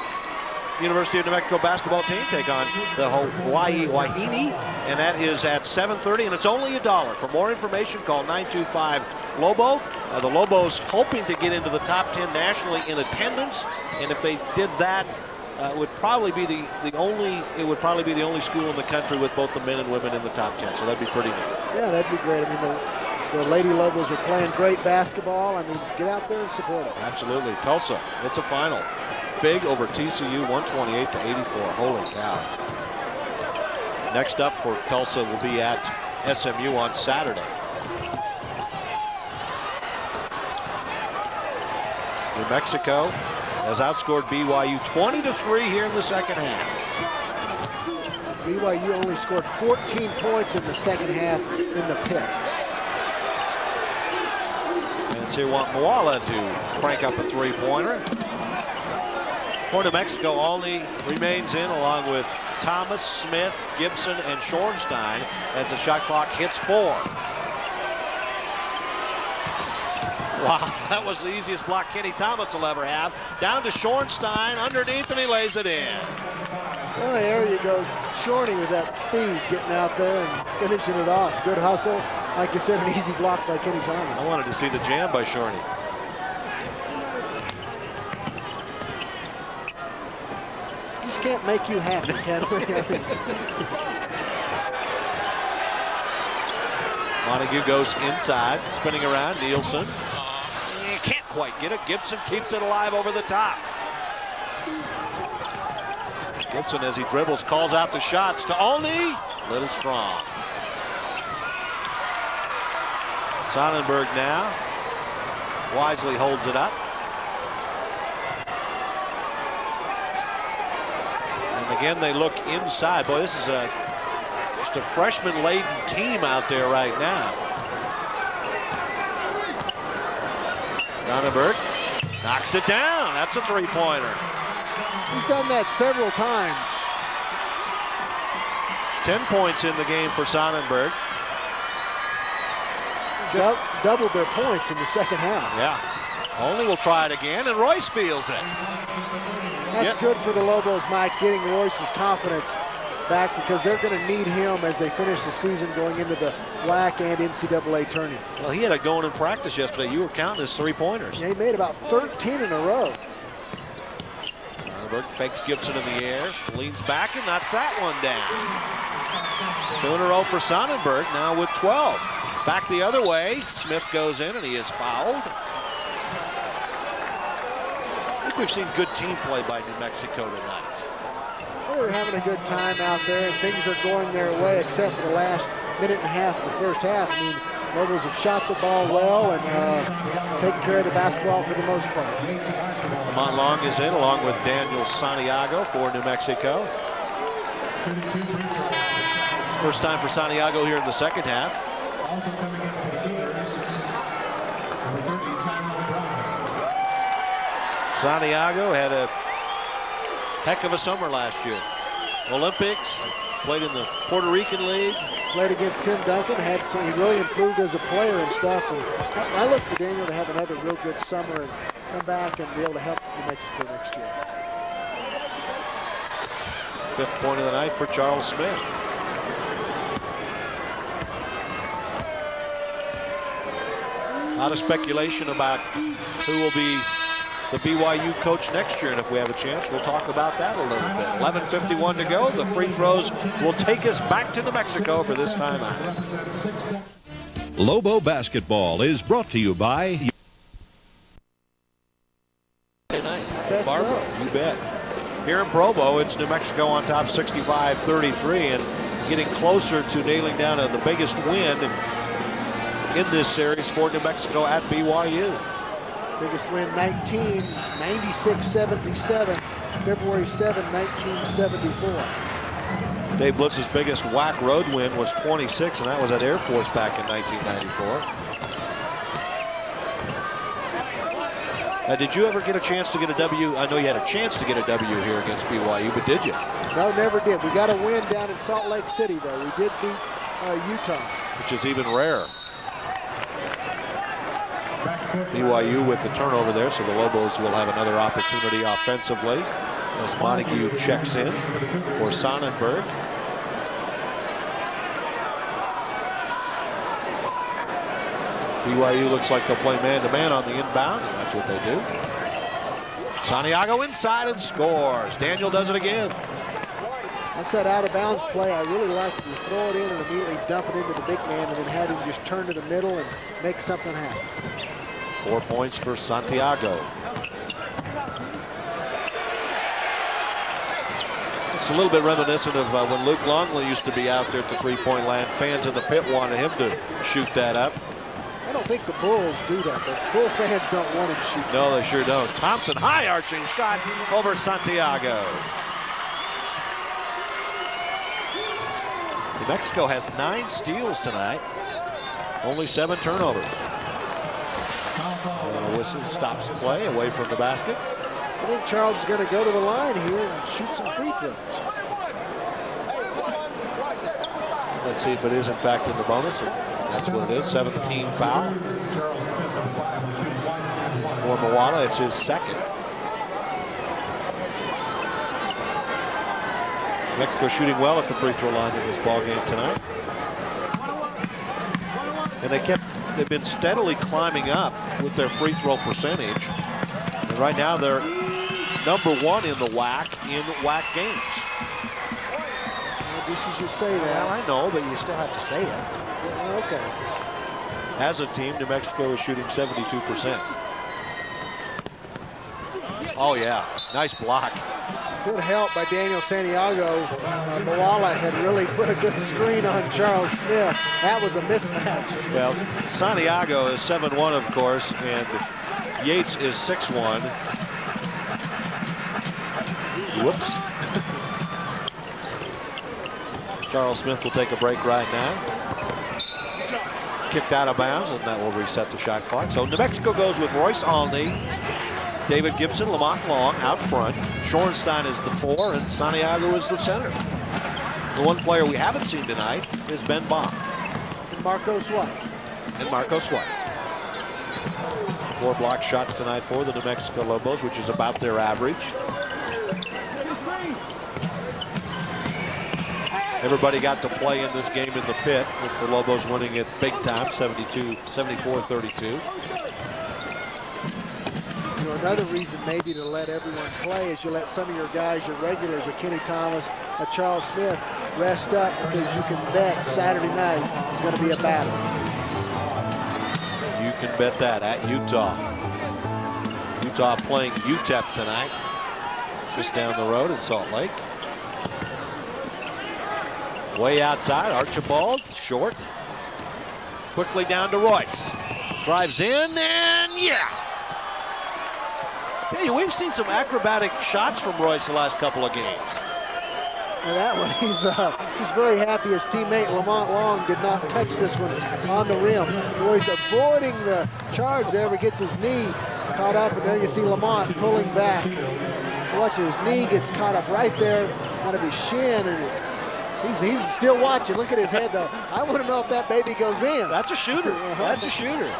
University of New Mexico basketball team, take on the Hawaii Wahine, and that is at 7:30, and it's only $1. For more information, call 925-LOBO. The Lobos hoping to get into the top 10 nationally in attendance, and if they did that, it would probably be the only school in the country with both the men and women in the top 10. So that'd be pretty neat. Yeah, that'd be great. I mean, the Lady Lobos are playing great basketball. I mean, get out there and support them. Absolutely. Tulsa, it's a final. Big over TCU, 128-84. Holy cow. Next up for Tulsa will be at SMU on Saturday. New Mexico has outscored BYU 20-3 here in the second half. BYU only scored 14 points in the second half in the pit. And so you want Moala to crank up a three-pointer. For New Mexico only remains in along with Thomas, Smith, Gibson, and Schornstein as the shot clock hits 4. Wow, that was the easiest block Kenny Thomas will ever have. Down to Schornstein, underneath, and he lays it in. Well, there you go. Shorty with that speed getting out there and finishing it off. Good hustle. Like you said, an easy block by Kenny Thomas. I wanted to see the jam by Shorty. Just can't make you happy, can we? Montague goes inside, spinning around. Nielsen. Can't quite get it. Gibson keeps it alive over the top. Gibson, as he dribbles, calls out the shots to Olney. Little strong. Sonnenberg now wisely holds it up. And again, they look inside. Boy, this is just a freshman-laden team out there right now. Sonnenberg knocks it down. That's a three-pointer. He's done that several times. 10 points in the game for Sonnenberg. Doubled their points in the second half. Yeah. Olney will try it again, and Royce feels it. That's good for the Lobos, Mike, getting Royce's confidence back because they're going to need him as they finish the season going into the WAC and NCAA tournament. Well, he had it going in practice yesterday. You were counting his three-pointers. Yeah, he made about 13 in a row. Sonnenberg fakes Gibson in the air, leans back and knocks that one down. 2 in a row for Sonnenberg, now with 12. Back the other way, Smith goes in and he is fouled. I think we've seen good team play by New Mexico tonight. Well, they're having a good time out there and things are going their way except for the last minute and a half of the first half. I mean, Lobos have shot the ball well and taken care of the basketball for the most part. Lamont Long is in along with Daniel Santiago for New Mexico. First time for Santiago here in the second half. Santiago had a heck of a summer last year. Olympics, played in the Puerto Rican League. Played against Tim Duncan, he really improved as a player and stuff. And I look for Daniel to have another real good summer and come back and be able to help New Mexico next year. 5th point of the night for Charles Smith. A lot of speculation about who will be the BYU coach next year, and if we have a chance, we'll talk about that a little bit. 11:51 to go. The free throws will take us back to New Mexico for this timeout. Lobo basketball is brought to you by Barbara, you bet. Here in Provo, it's New Mexico on top 65-33 and getting closer to nailing down the biggest win in this series for New Mexico at BYU. Biggest win 96-77, February 7, 1974. Dave Blitz's biggest WAC road win was 26, and that was at Air Force back in 1994. Did you ever get a chance to get a W? I know you had a chance to get a W here against BYU, but did you? No, never did. We got a win down in Salt Lake City, though. We did beat Utah. Which is even rare. BYU with the turnover there, so the Lobos will have another opportunity offensively as Montague checks in for Sonnenberg. BYU looks like they'll play man-to-man on the inbounds, and that's what they do. Santiago inside and scores. Daniel does it again. That's that out-of-bounds play I really like. You throw it in and immediately dump it into the big man and then have him just turn to the middle and make something happen. 4 points for Santiago. It's a little bit reminiscent of when Luke Longley used to be out there at the three-point line. Fans in the pit wanted him to shoot that up. I don't think the Bulls do that, but Bull fans don't want him to shoot. No, they sure don't. Thompson, high arching shot over Santiago. New Mexico has 9 steals tonight, only 7 turnovers. And a whistle stops play away from the basket. I think Charles is going to go to the line here and shoot some free throws. Let's see if it is in fact in the bonus. And that's what it is, 17 foul. For Moala, it's his second. Mexico shooting well at the free throw line in this ball game tonight. And they've been steadily climbing up with their free throw percentage. And right now they're #1 in the WAC in WAC games. Well, just as you say that. Well, I know, but you still have to say it. Yeah, okay. As a team, New Mexico is shooting 72%. Oh yeah, nice block. Good help by Daniel Santiago. Moala had really put a good screen on Charles Smith. That was a mismatch. Well, Santiago is 7'1", of course, and Yates is 6'1". Whoops. Charles Smith will take a break right now. Kicked out of bounds, and that will reset the shot clock. So New Mexico goes with Royce Alney, David Gibson, Lamont Long out front. Shorenstein is the 4, and Santiago is the center. The one player we haven't seen tonight is Ben Baum. And Marcos White. And Marcos White. 4 block shots tonight for the New Mexico Lobos, which is about their average. Everybody got to play in this game in the pit, with the Lobos winning it big time, 74-32. You know, another reason maybe to let everyone play is you let some of your guys, your regulars, a Kenny Thomas, a Charles Smith, rest up, because you can bet Saturday night is going to be a battle. You can bet that at Utah. Utah playing UTEP tonight, just down the road in Salt Lake. Way outside, Archibald, short. Quickly down to Royce. Drives in, and yeah! Hey, we've seen some acrobatic shots from Royce the last couple of games. And that one, he's very happy his teammate Lamont Long did not touch this one on the rim. Royce avoiding the charge there, but gets his knee caught up, and there you see Lamont pulling back. Watch, his knee gets caught up right there out of his shin, and he's still watching. Look at his head, though. I want to know if that baby goes in. That's a shooter. That's a shooter.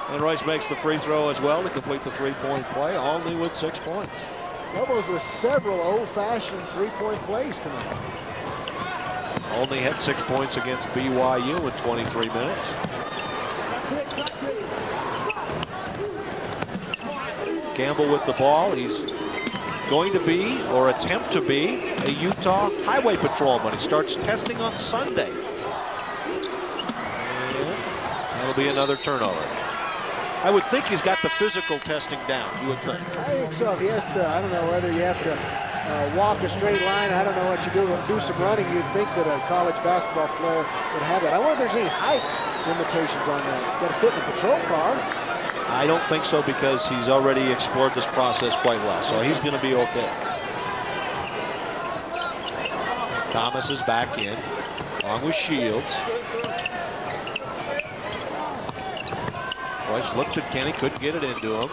And Royce makes the free throw as well to complete the 3-point play, only with 6 points. Lobos with several old-fashioned 3-point plays tonight. Only had 6 points against BYU in 23 minutes. Campbell with the ball. He's going to be, or attempt to be, a Utah Highway Patrolman. He starts testing on Sunday. And that'll be another turnover. I would think he's got the physical testing down, you would think. I think so. If you have to, I don't know whether you have to walk a straight line. I don't know what you do some running. You'd think that a college basketball player would have that. I wonder if there's any height limitations on that. You've got to fit in a patrol car. I don't think so, because he's already explored this process quite well, so he's going to be okay. Thomas is back in, along with Shields. Royce looked at Kenny, couldn't get it into him.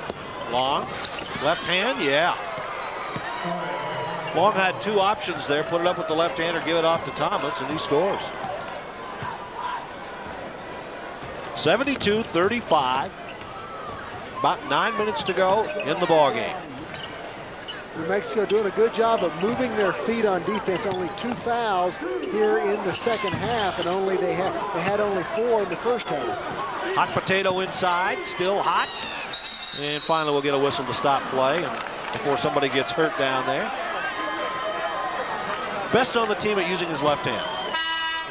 Long, left hand, yeah. Long had 2 options there, put it up with the left hand or give it off to Thomas, and he scores. 72-35. About 9 minutes to go in the ball game. New Mexico doing a good job of moving their feet on defense. Only 2 fouls here in the second half, and they had only 4 in the first half. Hot potato inside, still hot. And finally we'll get a whistle to stop play, and before somebody gets hurt down there. Best on the team at using his left hand.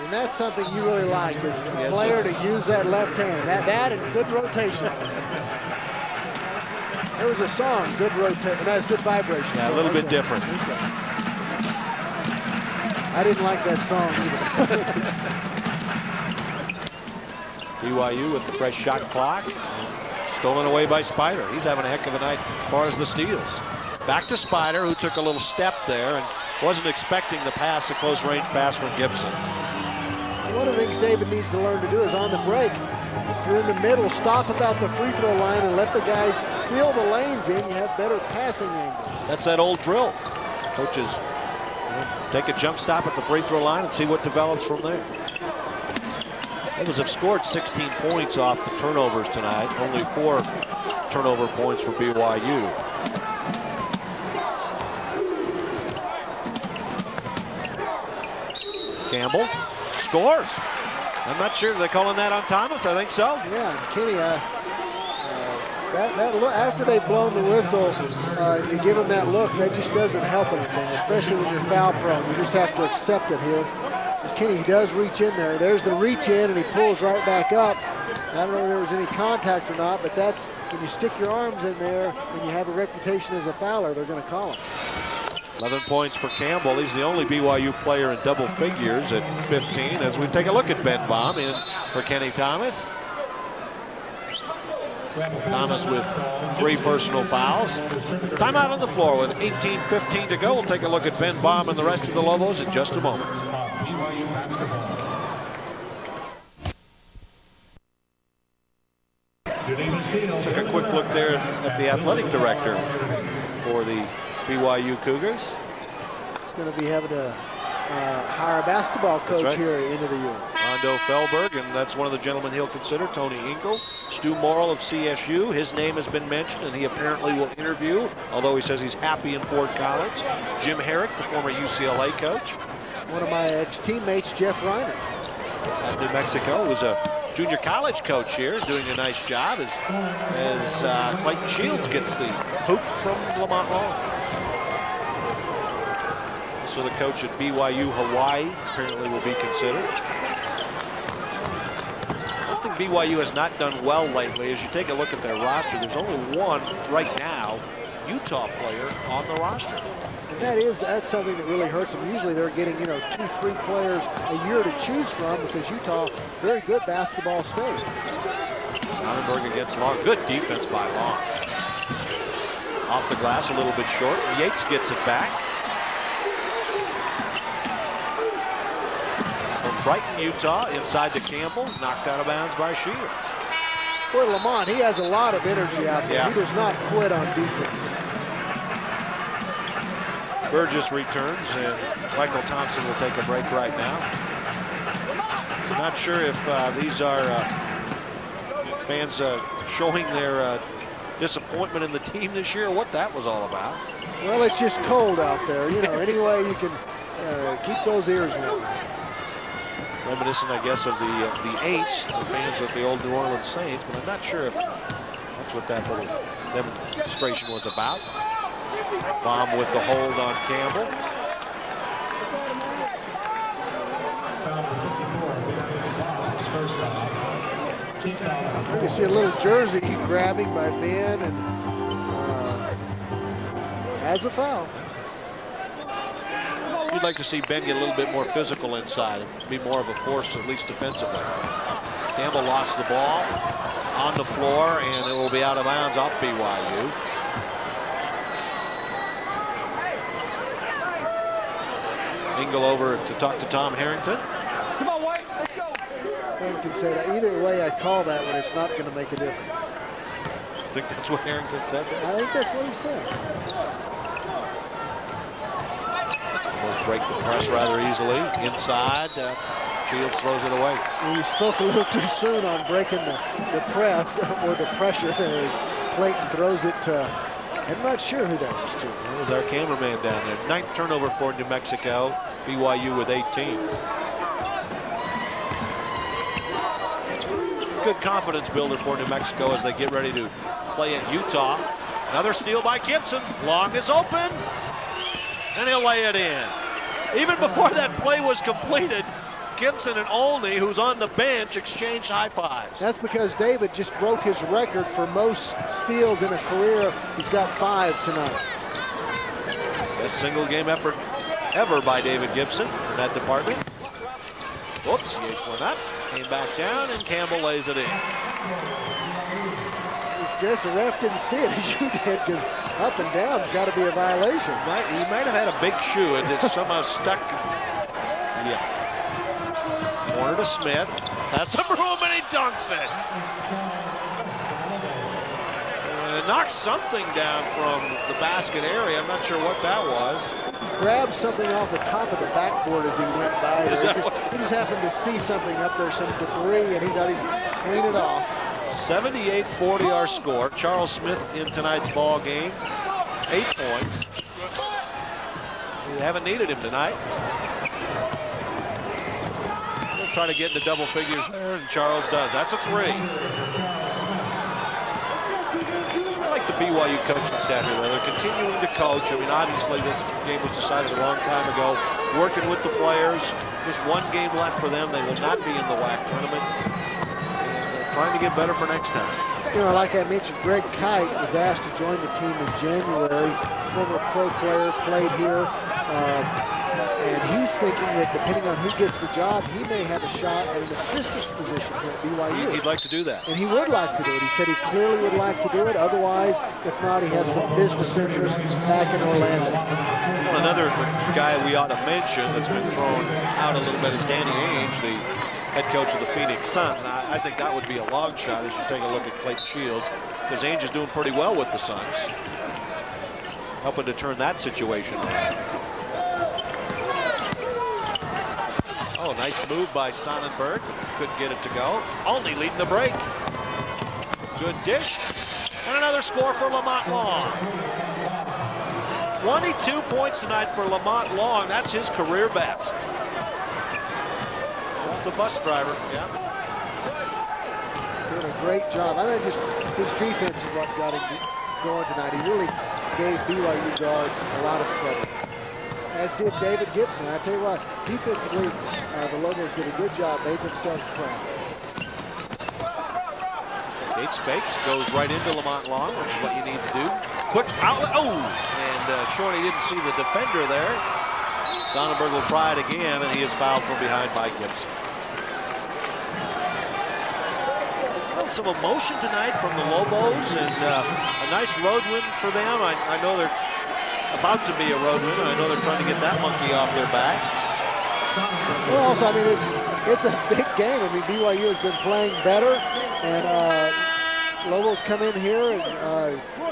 And that's something you really like, is a player to use that left hand. That and good rotation. There was a song, good rotation, that's good vibration. Yeah, a little bit different. I didn't like that song either. BYU with the fresh shot clock. Stolen away by Spider. He's having a heck of a night as far as the steals. Back to Spider, who took a little step there and wasn't expecting the pass, a close range pass from Gibson. One of the things David needs to learn to do is on the break, if you're in the middle, stop about the free throw line and let the guys fill the lanes in. You have better passing angles. That's that old drill. Coaches take a jump stop at the free throw line and see what develops from there. Eagles have scored 16 points off the turnovers tonight. Only 4 turnover points for BYU. Campbell scores. I'm not sure. Are they calling that on Thomas? I think so. Yeah, Kenny, that look, after they've blown the whistle, you give them that look, that just doesn't help anything, especially when you're foul prone. You just have to accept it here. As Kenny does reach in there. There's the reach in, and he pulls right back up. I don't know if there was any contact or not, but that's when you stick your arms in there and you have a reputation as a fouler, they're going to call him. 11 points for Campbell. He's the only BYU player in double figures at 15. As we take a look at Ben Baum in for Kenny Thomas. Thomas with 3 personal fouls. Timeout on the floor with 18:15 to go. We'll take a look at Ben Baum and the rest of the Lobos in just a moment. Took a quick look there at the athletic director for the BYU Cougars. He's going to be having to hire a basketball coach here at the end of the year. Rondo Fehlberg, and that's one of the gentlemen he'll consider. Tony Hinkle, Stu Morrill of CSU. His name has been mentioned, and he apparently will interview, although he says he's happy in Ford College. Jim Herrick, the former UCLA coach. One of my ex-teammates, Jeff Reiner. At New Mexico, was a junior college coach here, doing a nice job as Clayton Shields gets the hoop from Lamont Long. So the coach at BYU Hawaii apparently will be considered. One thing BYU has not done well lately is you take a look at their roster. There's only one right now Utah player on the roster. And that's something that really hurts them. Usually they're getting 2-3 players a year to choose from because Utah, very good basketball state. Sonnenberg against Long. Good defense by Long. Off the glass a little bit short. Yates gets it back. From Brighton, Utah, inside to Campbell. Knocked out of bounds by Shields. Boy, Lamont, he has a lot of energy out there. Yeah. He does not quit on defense. Burgess returns, and Michael Thompson will take a break right now. I'm not sure if these are fans showing their disappointment in the team this year, or what that was all about. Well, it's just cold out there. Any way you can keep those ears warm. Reminiscent, I guess, of the Aints, the fans with the old New Orleans Saints, but I'm not sure if that's what that little demonstration was about. Baum with the hold on Campbell. You can see a little jersey grabbing by Ben, and has a foul. You'd like to see Ben get a little bit more physical inside and be more of a force, at least defensively. Campbell lost the ball on the floor, and it will be out of bounds off BYU. Engel over to talk to Tom Harrington. Come on, White, let's go. Harrington said, either way I call that one, it's not going to make a difference. I think that's what Harrington said. I think that's what he said. Almost break the press rather easily. Inside, Shields throws it away. Well, you spoke a little too soon on breaking the press or the pressure. Clayton throws it to, I'm not sure who that was to. That was our cameraman down there. 9th turnover for New Mexico. BYU with 18. Good confidence builder for New Mexico as they get ready to play at Utah. Another steal by Gibson. Long is open, and he'll lay it in. Even before that play was completed, Gibson and Olney, who's on the bench, exchanged high fives. That's because David just broke his record for most steals in a career. He's got 5 tonight. Best single game effort ever by David Gibson in that department. Whoops, Yates went up, Came back down, and Campbell lays it in. It's just the ref didn't see it as you did, because up and down's got to be a violation. He might have had a big shoe, and it somehow stuck. Yeah. Corner to Smith. That's some room, and he dunks it. And it knocks something down from the basket area. I'm not sure what that was. Grabbed something off the top of the backboard as he went by. He just happened to see something up there, some debris, and he thought he'd clean it off. 78-40 our score. Charles Smith in tonight's ball game. 8 points. We haven't needed him tonight. We'll try to get into double figures there, and Charles does. That's a 3. I like the BYU coaching staff here. They're continuing to coach. I mean, obviously this game was decided a long time ago. Working with the players. Just 1 game left for them. They will not be in the WAC tournament. Trying to get better for next time. You know, like I mentioned, Greg Kite was asked to join the team in January. Former pro player, played here. And he's thinking that depending on who gets the job, he may have a shot at an assistant's position here at BYU. He'd like to do that. And he would like to do it. He said he clearly would like to do it. Otherwise, if not, he has some business interests back in Orlando. Well, another guy we ought to mention that's been thrown out a little bit is Danny Ainge, the head coach of the Phoenix Suns. And I think that would be a long shot as you take a look at Clayton Shields, because Ainge is doing pretty well with the Suns, helping to turn that situation around. Oh, nice move by Sonnenberg. Couldn't get it to go. Only leading the break. Good dish. And another score for Lamont Long. 22 points tonight for Lamont Long. That's his career best. That's the bus driver, yeah. Doing a great job. I think just his defense is what got him going tonight. He really gave BYU guards a lot of trouble, as did David Gibson. I tell you what, defensively, the Lobos did a good job, made themselves proud. Gates fakes, goes right into Lamont Long, which is what you need to do. Quick outlet, oh! And Shorty didn't see the defender there. Sonnenberg will try it again, and he is fouled from behind by Gibson. Well, some emotion tonight from the Lobos, and a nice road win for them. I know they're about to be a road win, and I know they're trying to get that monkey off their back. Well, also, I mean, it's a big game. I mean, BYU has been playing better, and Lobos come in here and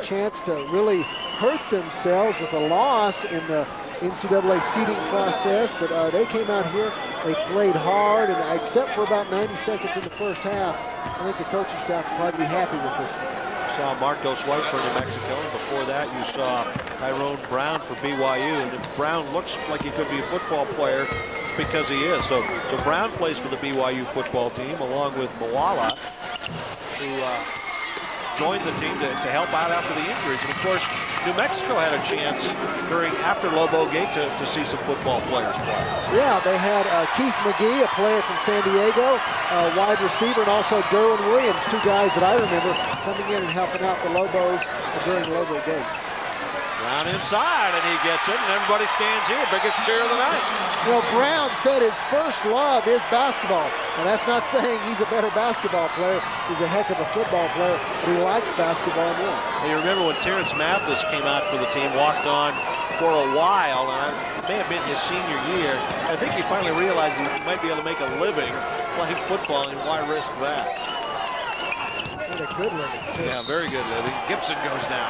chance to really hurt themselves with a loss in the NCAA seeding process, but they came out here, they played hard, and except for about 90 seconds in the first half, I think the coaching staff will probably be happy with this one. Saw Marcos White for New Mexico, and before that you saw Tyrone Brown for BYU, and if Brown looks like he could be a football player, it's because he is. So Brown plays for the BYU football team along with Moala, who joined the team to help out after the injuries. And of course, New Mexico had a chance after Lobo Gate to see some football players play. Yeah, they had Keith McGee, a player from San Diego, wide receiver, and also Derwin Williams, 2 guys that I remember coming in and helping out the Lobos during Lobo Gate. Brown inside, and he gets it, and everybody stands here. Biggest cheer of the night. You know, Brown said his first love is basketball. And that's not saying he's a better basketball player. He's a heck of a football player, but he likes basketball more. You remember when Terrence Mathis came out for the team, walked on for a while, and it may have been his senior year. I think he finally realized he might be able to make a living playing football, and why risk that? And a good living, too. Yeah, very good living. Gibson goes down.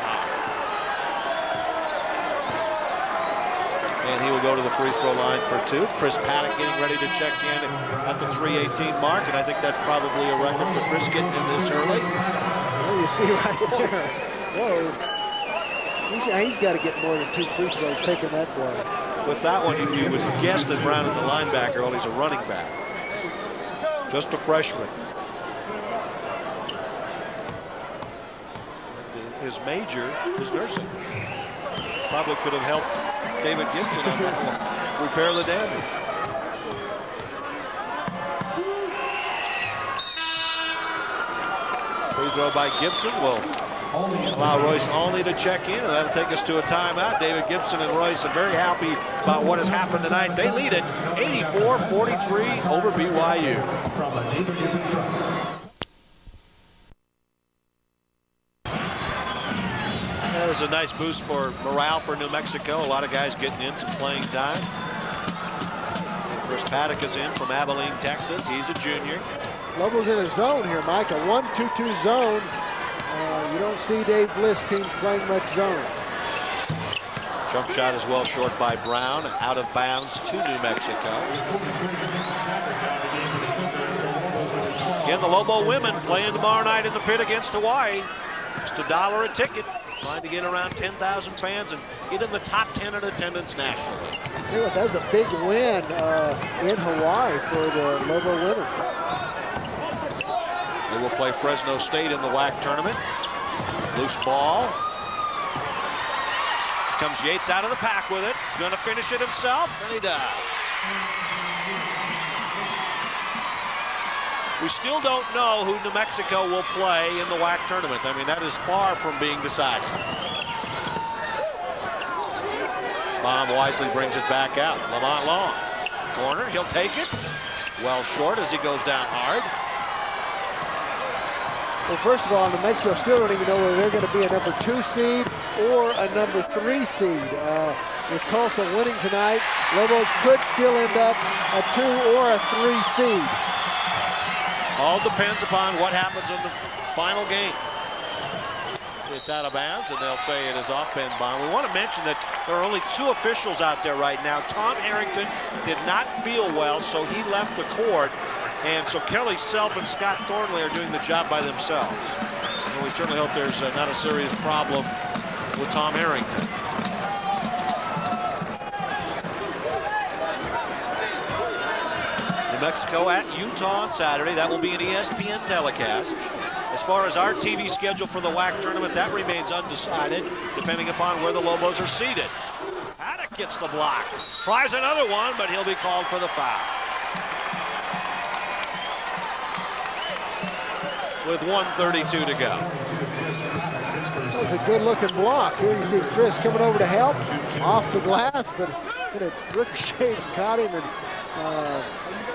And he will go to the free throw line for 2. Chris Paddock getting ready to check in at the 3:18 mark, and I think that's probably a record for Chris getting in this early. Well, you see right there. Whoa. He's got to get more than 2 free throws taking that play. With that one, you would guess that Brown is a linebacker, while he's a running back. Just a freshman. His major is nursing. Probably could have helped David Gibson on that one. Repair the damage. Free throw by Gibson will Allow Royce Olney to check in, and that'll take us to a timeout. David Gibson and Royce are very happy about what has happened tonight. They lead it 84-43 over BYU. That was a nice boost for morale for New Mexico. A lot of guys getting in some playing time. Chris Paddock is in from Abilene, Texas. He's a junior. Lobos in a zone here, Mike, a 1-2-2 zone. You don't see Dave Bliss teams playing much zone. Jump shot is well short by Brown, out of bounds to New Mexico. Again, the Lobo women playing tomorrow night in the pit against Hawaii. Just $1 a ticket, trying to get around 10,000 fans and get in the top 10 in attendance nationally. Yeah, that's a big win in Hawaii for the Lobo women. They will play Fresno State in the WAC tournament. Loose ball. Comes Yates out of the pack with it. He's going to finish it himself, and he does. We still don't know who New Mexico will play in the WAC tournament. I mean, that is far from being decided. Baum wisely brings it back out. Lamont Long. Corner, he'll take it. Well short as he goes down hard. Well, first of all, New Mexico still don't even know whether they're going to be a number 2 seed or a number 3 seed. With Tulsa winning tonight, Lobos could still end up a 2 or a 3 seed. All depends upon what happens in the final game. It's out of bounds, and they'll say it is off Ben Bond. We want to mention that there are only 2 officials out there right now. Tom Harrington did not feel well, so he left the court. And so Kelly Self and Scott Thornley are doing the job by themselves. And we certainly hope there's not a serious problem with Tom Harrington. New Mexico at Utah on Saturday. That will be an ESPN telecast. As far as our TV schedule for the WAC tournament, that remains undecided, depending upon where the Lobos are seated. Paddock gets the block. Tries another one, but he'll be called for the foul. With 1:32 to go. That was a good-looking block. Here you see Chris coming over to help off the glass, but it ricocheted and caught him, and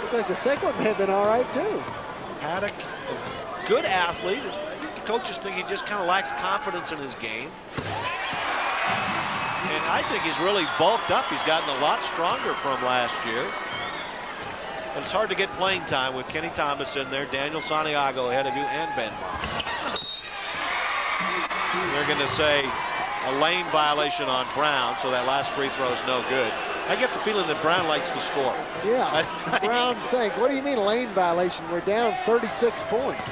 looked like the second one may have been all right too. Paddock, a good athlete. I think the coaches think he just kind of lacks confidence in his game. And I think he's really bulked up. He's gotten a lot stronger from last year. But it's hard to get playing time with Kenny Thomas in there, Daniel Santiago ahead of you, and Ben Bond. They're going to say a lane violation on Brown, so that last free throw is no good. I get the feeling that Brown likes to score. Yeah, Brown's saying, what do you mean lane violation? We're down 36 points.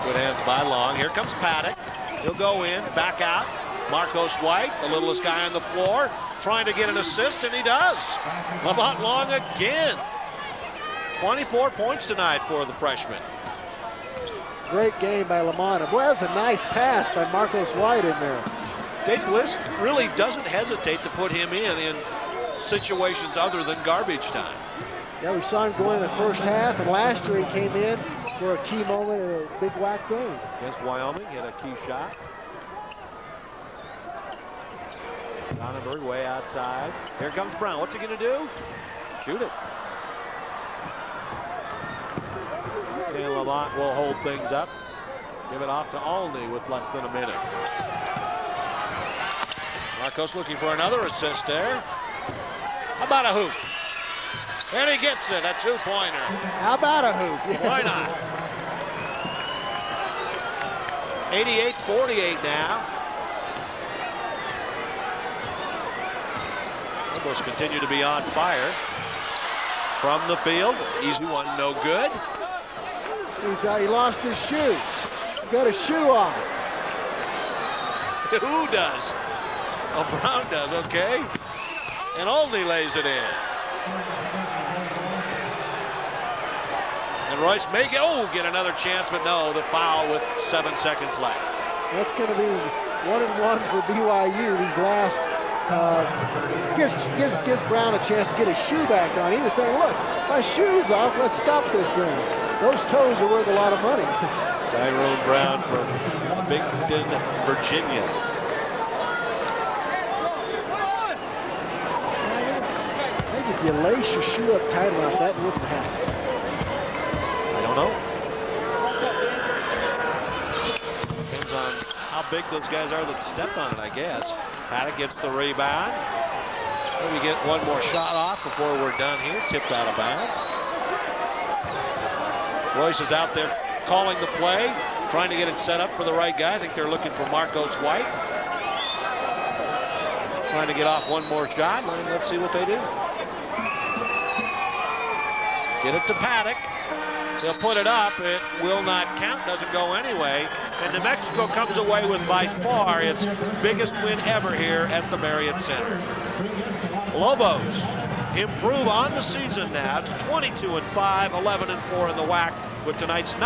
Good hands by Long. Here comes Paddock. He'll go in, back out. Marcos White, the littlest guy on the floor, trying to get an assist, and he does. Lamont Long again. 24 points tonight for the freshman. Great game by Lamont. Boy, that was a nice pass by Marcos White in there. Dave Bliss really doesn't hesitate to put him in situations other than garbage time. Yeah, we saw him go in the first half, and last year he came in for a key moment in a big WAC game. Against Wyoming, he had a key shot. Donnenberg way outside. Here comes Brown. What's he going to do? Shoot it. And Lamont will hold things up. Give it off to Olney with less than a minute. Marcos looking for another assist there. How about a hoop? And he gets it, a 2-pointer. How about a hoop? Yeah. Why not? 88-48 now. Lobos continue to be on fire. From the field, easy one, no good. He lost his shoe. Got a shoe off. Who does? Oh, Brown does, okay. And Olney lays it in. And Royce may get another chance, but no, the foul with 7 seconds left. That's going to be 1-1 for BYU. These last gives Brown a chance to get his shoe back on. He was saying, look, my shoe's off, let's stop this thing. Those toes are worth a lot of money. Tyrone Brown from Binghamton, Virginia. I think if you lace your shoe up tight enough, that wouldn't happen. I don't know. Depends on how big those guys are that stepped on it, I guess. Paddock gets the rebound. Maybe get one more shot off before we're done here. Tipped out of bounds. Royce is out there calling the play, trying to get it set up for the right guy. I think they're looking for Marcos White. Trying to get off one more shot. Let's see what they do. Get it to Paddock. They'll put it up. It will not count. Doesn't go anyway. And New Mexico comes away with by far its biggest win ever here at the Marriott Center. Lobos improve on the season now to 22-5, 11-4 in the WAC with tonight's